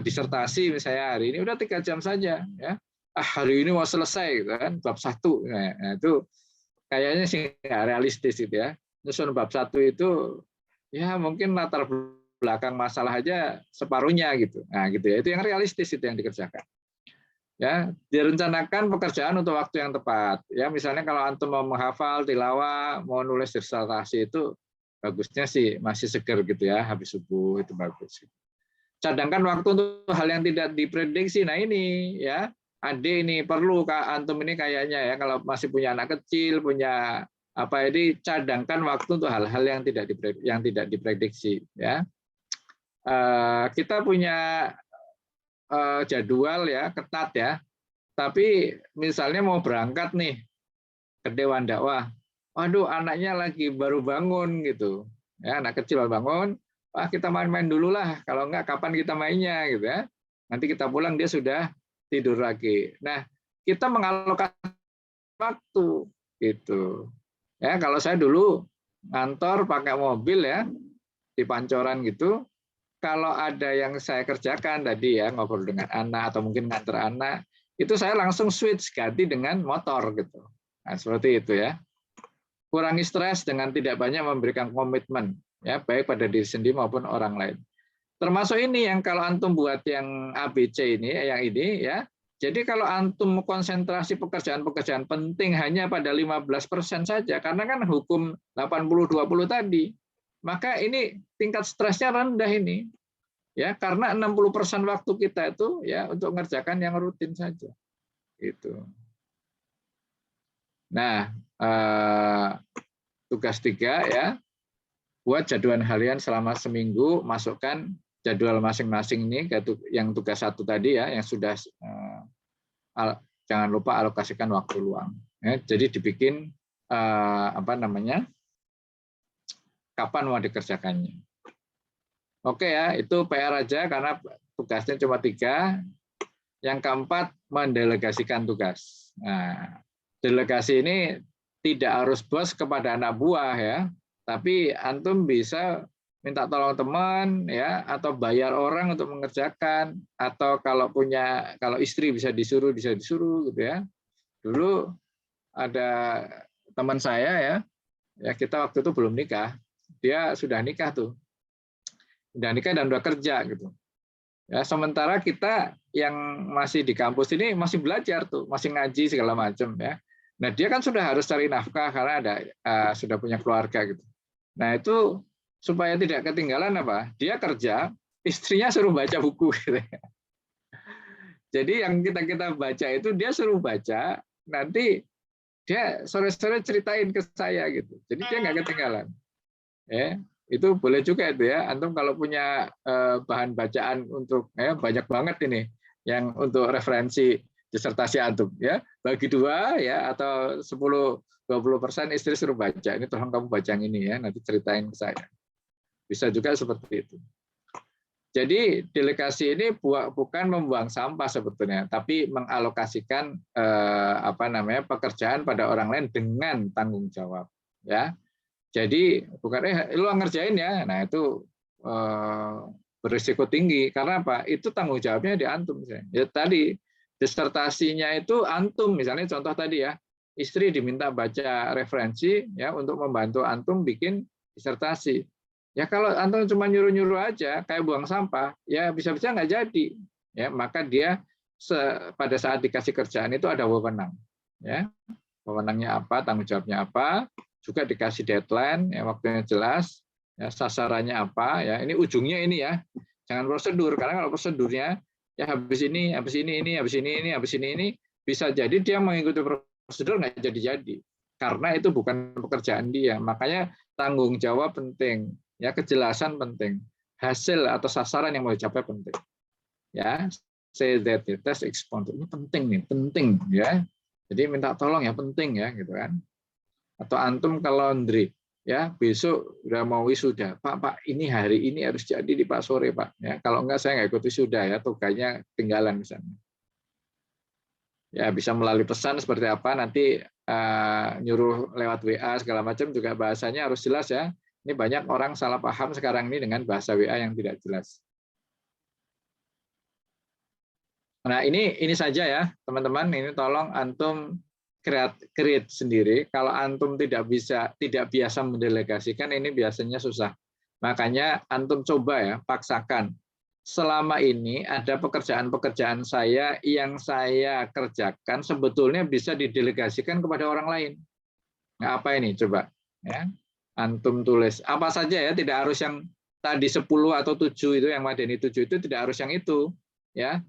disertasi misalnya hari ini udah 3 jam saja ya. Hari ini mau selesai gitu kan, bab 1. Nah, itu kayaknya sih nggak realistis gitu ya. Nyusun bab 1 itu ya mungkin latar belakang masalah aja separuhnya gitu. Nah, gitu ya. Itu yang realistis itu yang dikerjakan. Ya, direncanakan pekerjaan untuk waktu yang tepat. Ya, misalnya kalau antum mau menghafal, tilawah, mau nulis disertasi itu bagusnya sih masih seger gitu ya, habis subuh itu bagus. Cadangkan waktu untuk hal yang tidak diprediksi. Nah, ini ya, Ade ini perlu antum ini kayaknya ya kalau masih punya anak kecil, punya apa ini cadangkan waktu untuk hal-hal yang tidak diprediksi ya. Kita punya jadwal ya ketat ya, tapi misalnya mau berangkat nih ke Dewan Dakwah, waduh anaknya lagi baru bangun gitu ya, anak kecil baru bangun, kita main-main dulu lah, kalau enggak kapan kita mainnya gitu ya, nanti kita pulang dia sudah tidur lagi. Nah, kita mengalokasi waktu gitu ya. Kalau saya dulu ngantor pakai mobil ya di Pancoran gitu, kalau ada yang saya kerjakan tadi ya, ngobrol dengan anak atau mungkin nganter anak, itu saya langsung switch ganti dengan motor gitu. Nah, seperti itu ya. Kurangi stres dengan tidak banyak memberikan komitmen ya, baik pada diri sendiri maupun orang lain. Termasuk ini yang kalau antum buat yang ABC ini, yang ini ya. Jadi kalau antum konsentrasi pekerjaan-pekerjaan penting hanya pada 15% saja, karena kan hukum 80-20 tadi, maka ini tingkat stresnya rendah ini ya, karena 60% waktu kita itu ya untuk mengerjakan yang rutin saja gitu. Nah, tugas 3 ya, buat jadwal harian selama seminggu, masukkan jadwal masing-masing ini yang tugas 1 tadi ya, yang sudah jangan lupa alokasikan waktu luang ya. Jadi dibikin apa namanya, kapan mau dikerjakannya. Oke ya, itu PR aja karena tugasnya cuma 3. Yang keempat, mendelegasikan tugas. Nah, delegasi ini tidak harus bos kepada anak buah ya, tapi antum bisa minta tolong teman ya, atau bayar orang untuk mengerjakan, atau kalau istri bisa disuruh gitu ya. Dulu ada teman saya ya kita waktu itu belum nikah, dia sudah nikah tuh. Udah nikah dan udah kerja gitu. Ya, sementara kita yang masih di kampus ini masih belajar tuh, masih ngaji segala macam ya. Nah, dia kan sudah harus cari nafkah karena ada sudah punya keluarga gitu. Nah, itu supaya tidak ketinggalan apa? Dia kerja, istrinya suruh baca buku gitu. Jadi yang kita baca itu dia suruh baca, nanti dia sore-sore ceritain ke saya gitu. Jadi dia nggak ketinggalan. Ya, itu boleh juga itu ya. Antum kalau punya bahan bacaan untuk banyak banget ini yang untuk referensi disertasi antum ya, bagi 2 ya atau 10-20% istri suruh baca. Ini tolong kamu baca yang ini ya, nanti ceritain ke saya. Bisa juga seperti itu. Jadi delegasi ini bukan membuang sampah sebetulnya, tapi mengalokasikan pekerjaan pada orang lain dengan tanggung jawab. Ya, jadi bukan lu ngerjain ya, nah itu berisiko tinggi karena apa? Itu tanggung jawabnya di antum. Ya tadi disertasinya itu antum, misalnya contoh tadi ya, istri diminta baca referensi ya untuk membantu antum bikin disertasi. Ya kalau antum cuma nyuruh-nyuruh aja kayak buang sampah, ya bisa-bisa nggak jadi. Ya, maka dia pada saat dikasih kerjaan itu ada wewenang. Ya, wewenangnya apa, tanggung jawabnya apa, juga dikasih deadline, ya waktunya jelas, ya sasarannya apa, ya ini ujungnya ini ya. Jangan prosedur karena kalau prosedurnya ya habis ini, habis ini, bisa jadi dia mengikuti prosedur nggak jadi-jadi. Karena itu bukan pekerjaan dia. Makanya tanggung jawab penting. Ya, kejelasan penting, hasil atau sasaran yang mau dicapai penting. Ya, say that test exponent ini penting nih, penting ya. Jadi minta tolong ya penting ya gitu kan. Atau antum ke laundry ya, besok udah mau wisuda, Pak ini hari ini harus jadi di Pak sore Pak. Ya, kalau enggak saya nggak ikut wisuda ya, tugasnya ketinggalan misalnya. Ya bisa melalui pesan seperti apa nanti nyuruh lewat WA segala macam juga bahasanya harus jelas ya. Ini banyak orang salah paham sekarang ini dengan bahasa WA yang tidak jelas. Nah, ini saja ya, teman-teman. Ini tolong antum create sendiri. Kalau antum tidak biasa mendelegasikan, ini biasanya susah. Makanya antum coba ya, paksakan. Selama ini ada pekerjaan-pekerjaan saya yang saya kerjakan sebetulnya bisa didelegasikan kepada orang lain. Nah, apa ini? Coba ya. Antum tulis apa saja ya, tidak harus yang tadi 10 atau 7 itu yang Madeni 7 itu tidak harus yang itu ya.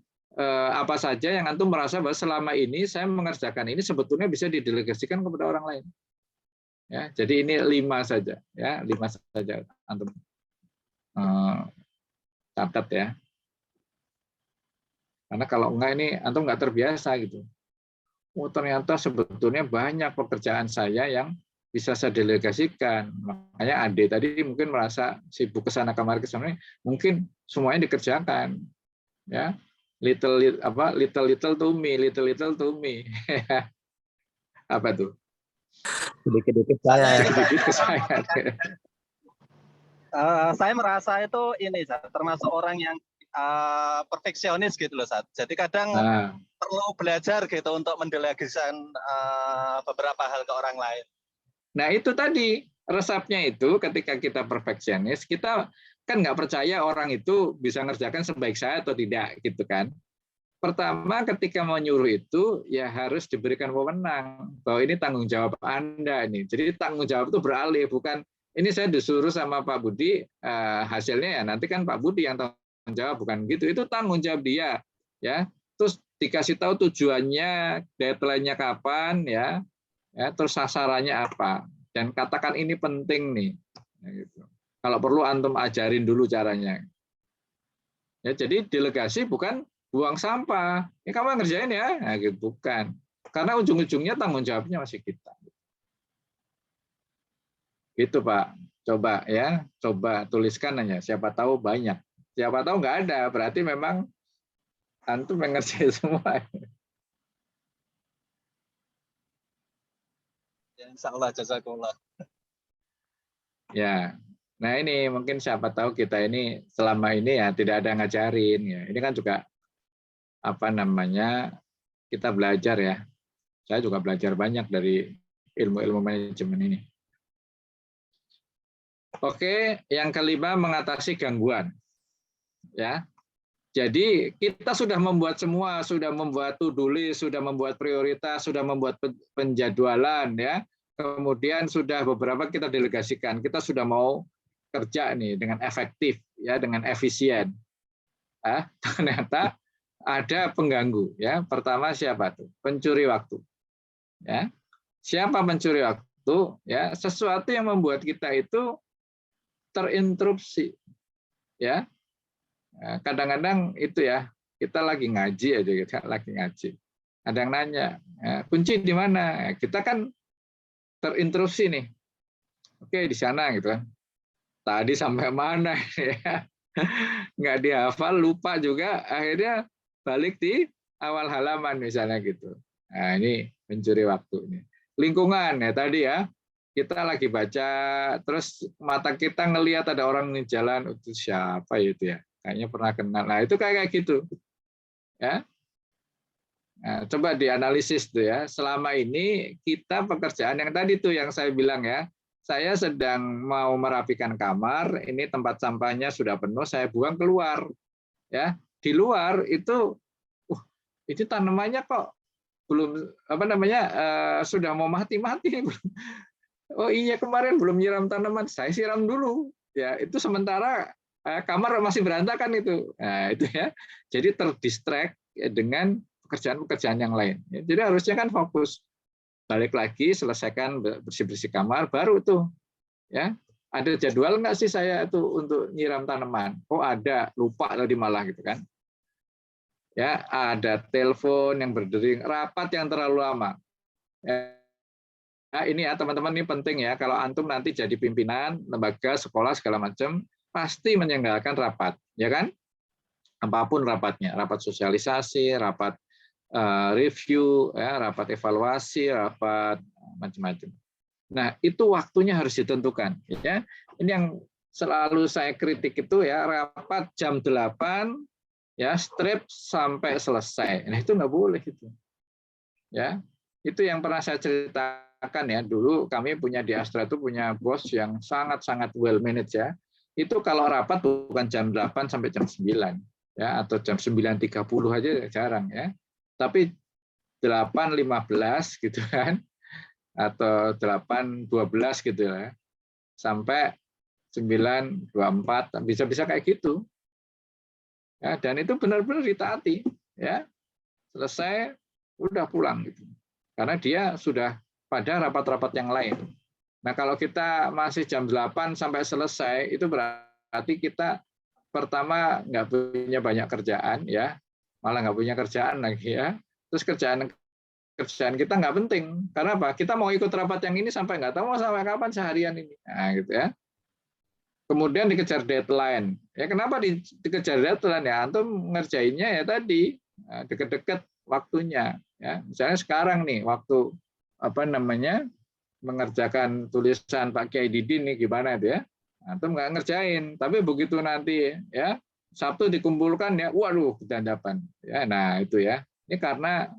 Apa saja yang antum merasa bahwa selama ini saya mengerjakan ini sebetulnya bisa didelegasikan kepada orang lain. Ya, jadi ini 5 saja ya, 5 saja antum catat ya. Karena kalau enggak ini antum enggak terbiasa gitu. Oh, ternyata sebetulnya banyak pekerjaan saya yang bisa saya delegasikan. Makanya Ade tadi mungkin merasa sibuk ke sana kemari ke sana, mungkin semuanya dikerjakan. Ya. Little to me. Apa tuh? Sedikit-sedikit saya. Sedikit ke saya. Saya merasa itu ini termasuk orang yang perfeksionis gitu loh, Sat. Jadi kadang perlu belajar gitu untuk mendelegasikan beberapa hal ke orang lain. Nah itu tadi resepnya itu ketika kita perfeksionis, kita kan nggak percaya orang itu bisa ngerjakan sebaik saya atau tidak gitu kan. Pertama ketika mau nyuruh itu ya harus diberikan wewenang bahwa ini tanggung jawab Anda nih. Jadi tanggung jawab itu beralih, bukan ini saya disuruh sama Pak Budi hasilnya ya nanti kan Pak Budi yang tanggung jawab, bukan gitu. Itu tanggung jawab dia ya. Terus dikasih tahu tujuannya, deadline-nya kapan ya. Ya, terus sasarannya apa? Dan katakan ini penting nih. Ya, gitu. Kalau perlu antum ajarin dulu caranya. Ya, jadi delegasi bukan buang sampah. Ya, kamu ngerjain ya, nah, gitu. Bukan. Karena ujung-ujungnya tanggung jawabnya masih kita. Gitu Pak. Coba ya, coba tuliskan aja. Siapa tahu banyak. Siapa tahu nggak ada, berarti memang antum yang ngerjain semua. Insya Allah, jazakumullah. Ya, nah ini mungkin siapa tahu kita ini selama ini ya tidak ada ngajarin ya. Ini kan juga apa namanya kita belajar ya. Saya juga belajar banyak dari ilmu-ilmu manajemen ini. Oke, yang kelima mengatasi gangguan. Ya. Jadi kita sudah membuat semua, sudah membuat to-do list, sudah membuat prioritas, sudah membuat penjadwalan ya. Kemudian sudah beberapa kita delegasikan. Kita sudah mau kerja nih dengan efektif ya, dengan efisien. Ternyata ada pengganggu ya. Pertama siapa tuh? Pencuri waktu. Ya. Siapa pencuri waktu? Ya, sesuatu yang membuat kita itu terinterupsi. Ya. Kadang-kadang itu ya, kita lagi ngaji aja, kita lagi ngaji. Ada yang nanya, kunci di mana? Kita kan terinterupsi nih. Oke, di sana gitu kan. Tadi sampai mana ya? Nggak dihafal, lupa juga, akhirnya balik di awal halaman misalnya gitu. Nah, ini mencuri waktu ini. Lingkungan ya tadi ya. Kita lagi baca, terus mata kita ngelihat ada orang di jalan, itu siapa itu ya? Kayaknya pernah kenal. Nah, itu kayak gitu. Ya. Nah, coba dianalisis tuh ya. Selama ini kita pekerjaan yang tadi tuh yang saya bilang ya. Saya sedang mau merapikan kamar, ini tempat sampahnya sudah penuh, saya buang keluar. Ya, di luar itu itu tanamannya kok belum sudah mau mati-mati. Oh iya, kemarin belum nyiram tanaman, saya siram dulu. Ya, itu sementara kamar masih berantakan itu. Nah, itu ya. Jadi terdistract dengan pekerjaan-pekerjaan yang lain. Jadi harusnya kan fokus. Balik lagi, selesaikan bersih-bersih kamar, baru tuh. Ya. Ada jadwal nggak sih saya itu untuk nyiram tanaman? Oh ada, lupa tadi malah gitu kan. Ya, ada telepon yang berdering, rapat yang terlalu lama. Ya. Nah, ini ya teman-teman, ini penting ya. Kalau antum nanti jadi pimpinan lembaga, sekolah segala macam, pasti menyelenggarakan rapat, ya kan? Apapun rapatnya, rapat sosialisasi, rapat review, ya, rapat evaluasi, rapat macam-macam. Nah, itu waktunya harus ditentukan. Ya. Ini yang selalu saya kritik itu ya, rapat jam 8, ya, strip sampai selesai. Nah, itu nggak boleh itu. Ya, itu yang pernah saya ceritakan ya. Dulu kami punya di Astra itu punya bos yang sangat-sangat well managed ya. Itu kalau rapat bukan jam 8 sampai jam 9 ya, atau jam 9.30 aja jarang ya. Tapi 8.15 gitu kan, atau 8.12 gitu ya, sampai 9.24 bisa kayak gitu. Ya, dan itu benar-benar ditaati ya. Selesai udah pulang gitu. Karena dia sudah pada rapat-rapat yang lain. Nah, kalau kita masih jam 8 sampai selesai, itu berarti kita pertama nggak punya banyak kerjaan, ya, malah nggak punya kerjaan lagi ya. Terus kerjaan kita nggak penting. Karena apa? Kita mau ikut rapat yang ini sampai nggak tahu mau sampai kapan seharian ini. Nah, gitu ya. Kemudian dikejar deadline. Ya, kenapa dikejar deadline ya? Antum ngerjainnya ya tadi deket-deket waktunya. Ya, misalnya sekarang nih waktu mengerjakan tulisan Pak Kiai Didi nih gimana itu ya? Antum nggak ngerjain, tapi begitu nanti ya Sabtu dikumpulkan ya, waduh kedandapan. Ya, nah itu ya. Ini karena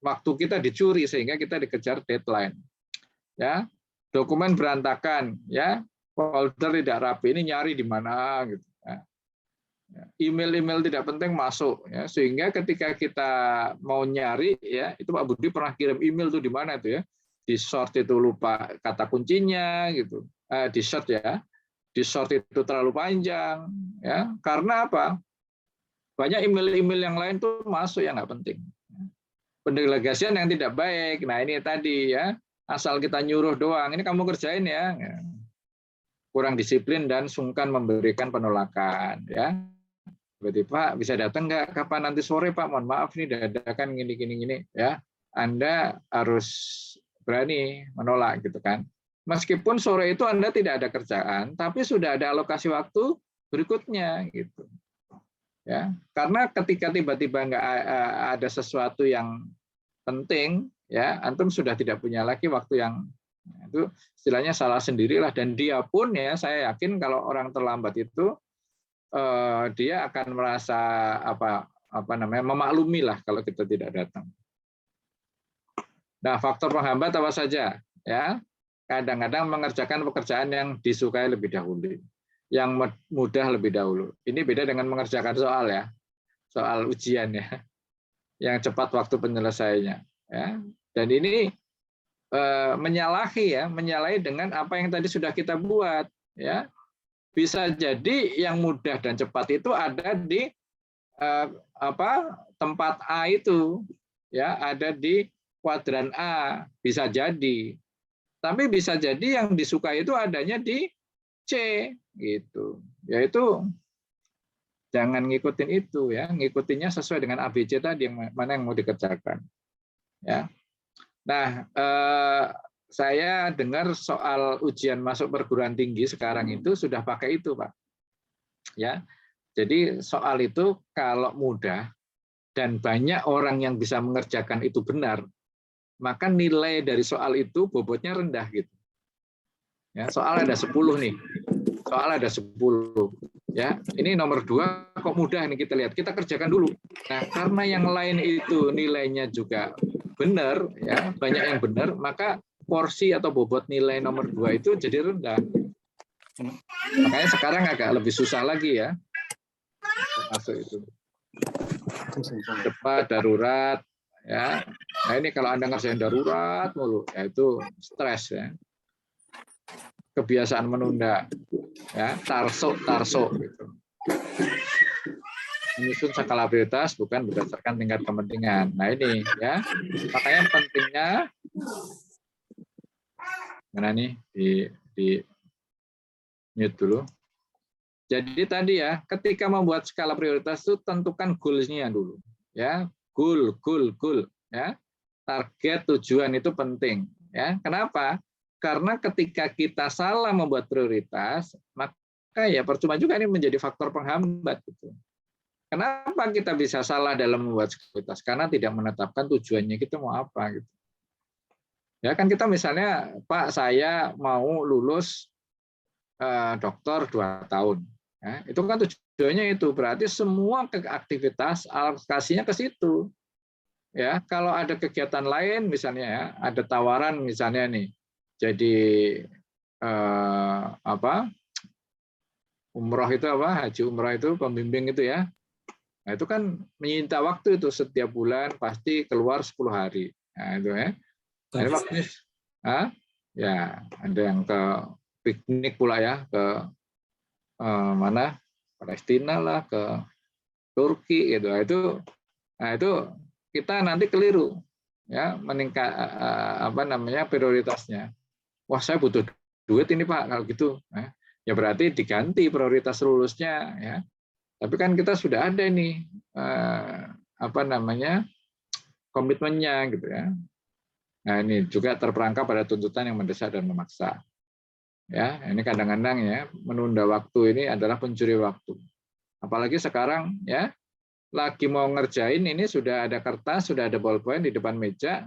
waktu kita dicuri sehingga kita dikejar deadline. Ya, dokumen berantakan, ya, folder tidak rapi, ini nyari di mana gitu. Email-email tidak penting masuk, ya, sehingga ketika kita mau nyari, ya, itu Pak Budi pernah kirim email tuh di mana itu ya, di sort itu lupa kata kuncinya gitu, di sort ya, di sort itu terlalu panjang, ya, karena apa? Banyak email-email yang lain tuh masuk yang nggak penting. Pendelegasian yang tidak baik, nah ini tadi ya, asal kita nyuruh doang, ini kamu kerjain ya, kurang disiplin dan sungkan memberikan penolakan, ya. Berarti Pak bisa datang nggak kapan nanti sore Pak, mohon maaf nih dadakan gini ya, Anda harus berani menolak gitu kan. Meskipun sore itu Anda tidak ada kerjaan, tapi sudah ada alokasi waktu berikutnya gitu ya, karena ketika tiba-tiba nggak ada sesuatu yang penting ya, antum sudah tidak punya lagi waktu yang itu istilahnya salah sendirilah, dan dia pun ya saya yakin kalau orang terlambat itu dia akan merasa memaklumi lah kalau kita tidak datang. Nah, faktor penghambat apa saja? Ya, kadang-kadang mengerjakan pekerjaan yang disukai lebih dahulu. yang mudah lebih dahulu. Ini beda dengan mengerjakan soal ya, soal ujian ya, yang cepat waktu penyelesaiannya. Ya. Dan ini menyalahi dengan apa yang tadi sudah kita buat. Ya, bisa jadi yang mudah dan cepat itu ada di tempat A itu, ya, ada di kuadran A, bisa jadi. Tapi bisa jadi yang disukai itu adanya di C, gitu. Yaitu jangan ngikutin itu ya, ngikutinnya sesuai dengan ABC tadi yang mana yang mau dikerjakan. Ya. Nah, saya dengar soal ujian masuk perguruan tinggi sekarang itu sudah pakai itu, Pak. Ya. Jadi soal itu kalau mudah dan banyak orang yang bisa mengerjakan itu benar, maka nilai dari soal itu bobotnya rendah gitu. Ya, soal ada 10 nih. Soal ada 10. Ya, ini nomor 2 kok mudah nih kita lihat. Kita kerjakan dulu. Nah, karena yang lain itu nilainya juga benar ya, banyak yang benar, maka porsi atau bobot nilai nomor 2 itu jadi rendah. Makanya sekarang agak lebih susah lagi ya. Masuk itu. Cepat, darurat ya. Nah, ini kalau Anda ngerjain darurat mulu, ya itu stres ya. Kebiasaan menunda, ya, tarso gitu. Menyusun skala prioritas bukan berdasarkan tingkat kepentingan. Nah ini ya, makanya pentingnya mana nih di mute dulu. Jadi tadi ya, ketika membuat skala prioritas itu tentukan goals-nya dulu, ya, goal, ya, target tujuan itu penting, ya. Kenapa? Karena ketika kita salah membuat prioritas, maka ya percuma juga ini menjadi faktor penghambat. Gitu. Kenapa kita bisa salah dalam membuat prioritas? Karena tidak menetapkan tujuannya kita mau apa. Gitu. Ya kan kita misalnya, Pak, saya mau lulus dokter 2 tahun. Ya, itu kan tujuannya itu, berarti semua aktivitas alokasinya ke situ. Ya, kalau ada kegiatan lain misalnya ya, ada tawaran misalnya nih, jadi umroh itu haji umroh itu pembimbing itu ya, nah itu kan menyita waktu itu setiap bulan pasti keluar 10 hari, nah itu ya, nah, ini waktunya, ya ada yang ke piknik pula ya, ke mana Palestina lah, ke Turki gitu, nah itu kita nanti keliru ya, meningkat prioritasnya. Wah, saya butuh duit ini Pak, kalau gitu. Ya berarti diganti prioritas lulusnya. Ya. Tapi kan kita sudah ada ini, komitmennya gitu ya. Nah ini juga terperangkap pada tuntutan yang mendesak dan memaksa. Ya, ini kadang-kadang ya, menunda waktu ini adalah pencuri waktu. Apalagi sekarang ya, lagi mau ngerjain ini sudah ada kertas, sudah ada ballpoint di depan meja,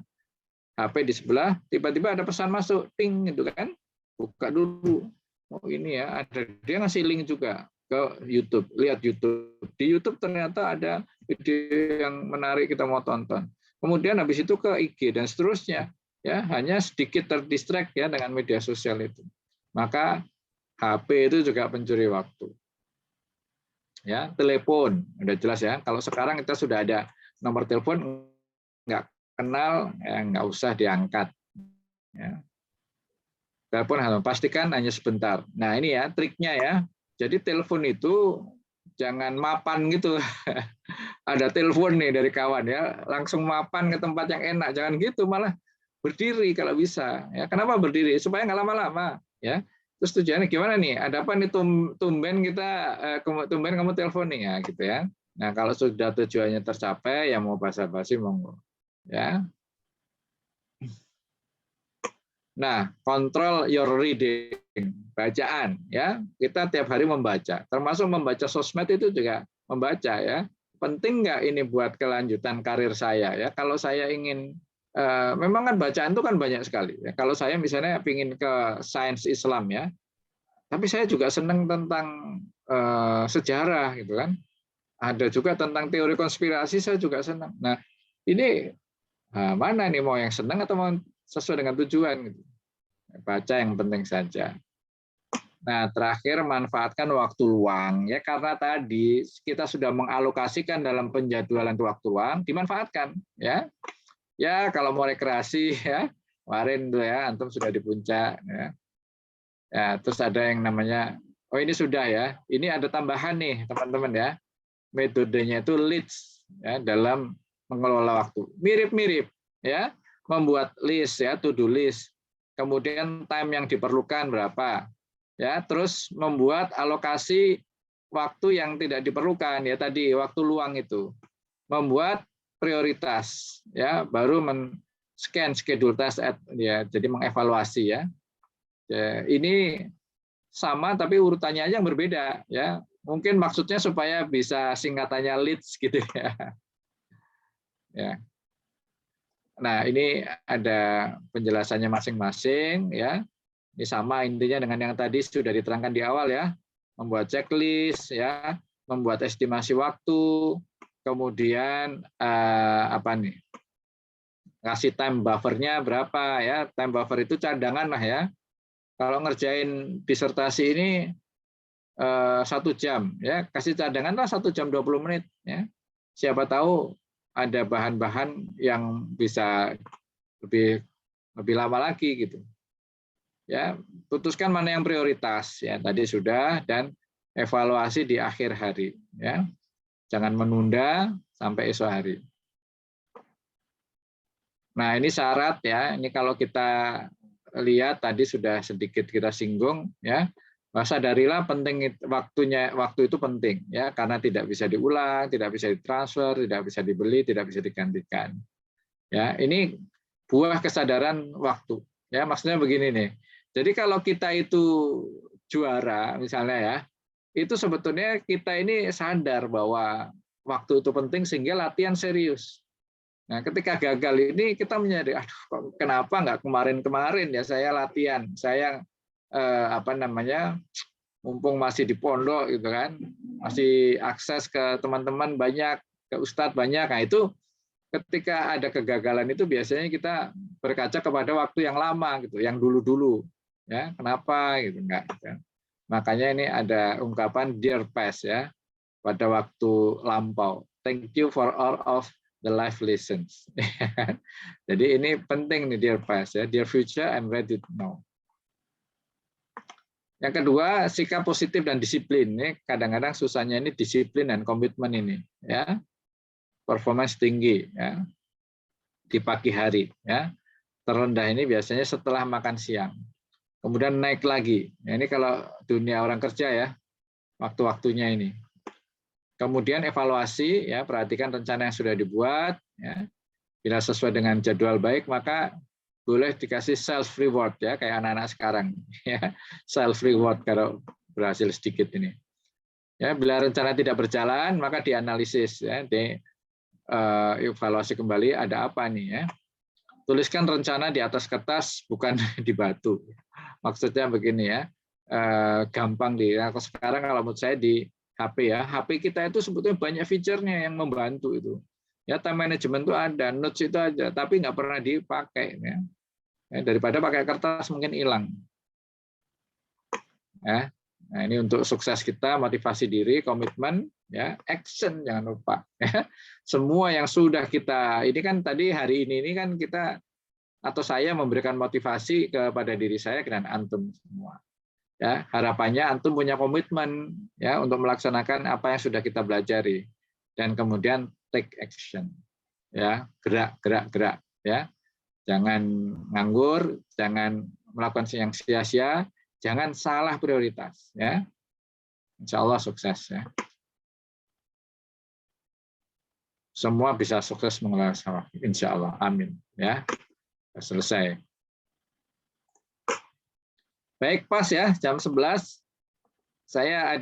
HP di sebelah, tiba-tiba ada pesan masuk, ting gitu kan, buka dulu. Oh ini ya, ada dia ngasih link juga ke YouTube, lihat YouTube. Di YouTube ternyata ada video yang menarik kita mau tonton. Kemudian habis itu ke IG dan seterusnya. Ya, hanya sedikit terdistract ya dengan media sosial itu. Maka HP itu juga pencuri waktu. Ya, telepon udah jelas ya. Kalau sekarang kita sudah ada nomor telepon nggak kenal, ya nggak usah diangkat. Ya. Telepon pastikan hanya sebentar. Nah ini ya triknya ya. Jadi telepon itu jangan mapan gitu. Ada telepon nih dari kawan ya, langsung mapan ke tempat yang enak. Jangan gitu, malah berdiri kalau bisa. Ya kenapa berdiri? Supaya nggak lama-lama. Ya. Terus tujuannya gimana nih? Ada apa nih tumben tumben kamu telepon nih ya gitu ya. Nah kalau sudah tujuannya tercapai, ya mau basa-basi monggo. Ya. Nah, control your reading, bacaan ya. Kita tiap hari membaca, termasuk membaca sosmed itu juga membaca ya. Penting nggak ini buat kelanjutan karir saya ya. Kalau saya ingin memang kan bacaan itu kan banyak sekali ya. Kalau saya misalnya ingin ke sains Islam ya. Tapi saya juga senang tentang sejarah gitu kan. Ada juga tentang teori konspirasi, saya juga senang. Nah, ini mana nih mau yang senang atau mau sesuai dengan tujuan gitu. Baca yang penting saja. Nah, terakhir manfaatkan waktu luang ya, karena tadi kita sudah mengalokasikan dalam penjadwalan waktu luang, dimanfaatkan ya. Ya, kalau mau rekreasi ya, kemarin tuh ya, antum sudah di puncak ya. Ya, terus ada yang namanya, oh ini sudah ya, ini ada tambahan nih teman-teman ya, metodenya itu leads ya, dalam mengelola waktu. Mirip-mirip ya, membuat list ya, to-do list. Kemudian time yang diperlukan berapa. Ya, terus membuat alokasi waktu yang tidak diperlukan ya, tadi waktu luang itu. Membuat prioritas ya, baru men-scan schedule task ya, jadi mengevaluasi ya. Ya, ini sama tapi urutannya aja yang berbeda ya. Mungkin maksudnya supaya bisa singkatannya leads gitu ya. Ya. Nah, ini ada penjelasannya masing-masing ya. Ini sama intinya dengan yang tadi sudah diterangkan di awal ya. Membuat checklist ya, membuat estimasi waktu, kemudian apa nih? Ngasih time buffer-nya berapa ya? Time buffer itu cadangan lah ya. Kalau ngerjain disertasi ini 1 jam ya, kasih cadangan lah 1 jam 20 menit ya. Siapa tahu ada bahan-bahan yang bisa lebih lama lagi gitu. Ya, putuskan mana yang prioritas ya, tadi sudah, dan evaluasi di akhir hari ya. Jangan menunda sampai esok hari. Nah, ini syarat ya. Ini kalau kita lihat tadi sudah sedikit kita singgung ya. Sadarilah penting waktu itu penting ya, karena tidak bisa diulang, tidak bisa ditransfer, tidak bisa dibeli, tidak bisa digantikan. Ya, ini buah kesadaran waktu. Ya, maksudnya begini nih. Jadi kalau kita itu juara misalnya ya, itu sebetulnya kita ini sadar bahwa waktu itu penting sehingga latihan serius. Nah, ketika gagal ini kita menyadari, aduh, kenapa nggak kemarin-kemarin ya saya latihan, saya mumpung masih di pondok gitu kan, masih akses ke teman-teman banyak, ke ustadz banyak. Nah, itu ketika ada kegagalan itu biasanya kita berkaca kepada waktu yang lama gitu, yang dulu-dulu. Ya, kenapa gitu enggak gitu. Makanya ini ada ungkapan dear past ya, pada waktu lampau. Thank you for all of the life lessons. Jadi ini penting nih dear past ya, dear future I'm ready to know. Yang kedua, sikap positif dan disiplin. Ini kadang-kadang susahnya ini disiplin dan komitmen ini ya. Performance tinggi ya. Di pagi hari ya. Terendah ini biasanya setelah makan siang. Kemudian naik lagi. Ya, ini kalau dunia orang kerja ya, waktu-waktunya ini. Kemudian evaluasi, ya, perhatikan rencana yang sudah dibuat. Ya. Bila sesuai dengan jadwal baik, maka boleh dikasih self reward ya, kayak anak-anak sekarang. Ya. Self reward kalau berhasil sedikit ini. Ya, bila rencana tidak berjalan, maka dianalisis, ya, evaluasi kembali ada apa nih ya. Tuliskan rencana di atas kertas, bukan di batu. Maksudnya begini ya, gampang sekarang kalau menurut saya di HP ya, HP kita itu sebetulnya banyak fiturnya yang membantu itu. Ya, time management itu ada, notes itu aja, tapi nggak pernah dipakai. Ya. Daripada pakai kertas mungkin hilang. Ya. Nah, ini untuk sukses kita, motivasi diri, komitmen, ya, action jangan lupa. Ya. Semua yang sudah kita, ini kan tadi hari ini kan kita atau saya memberikan motivasi kepada diri saya dan antum semua. Ya, harapannya antum punya komitmen ya untuk melaksanakan apa yang sudah kita pelajari dan kemudian take action. Ya, gerak ya. Jangan nganggur, jangan melakukan yang sia-sia, jangan salah prioritas ya. Insya Allah sukses ya. Semua bisa sukses mengelola waktu. Insya Allah. Amin. Ya. Selesai. Baik, pas ya jam 11. Saya ada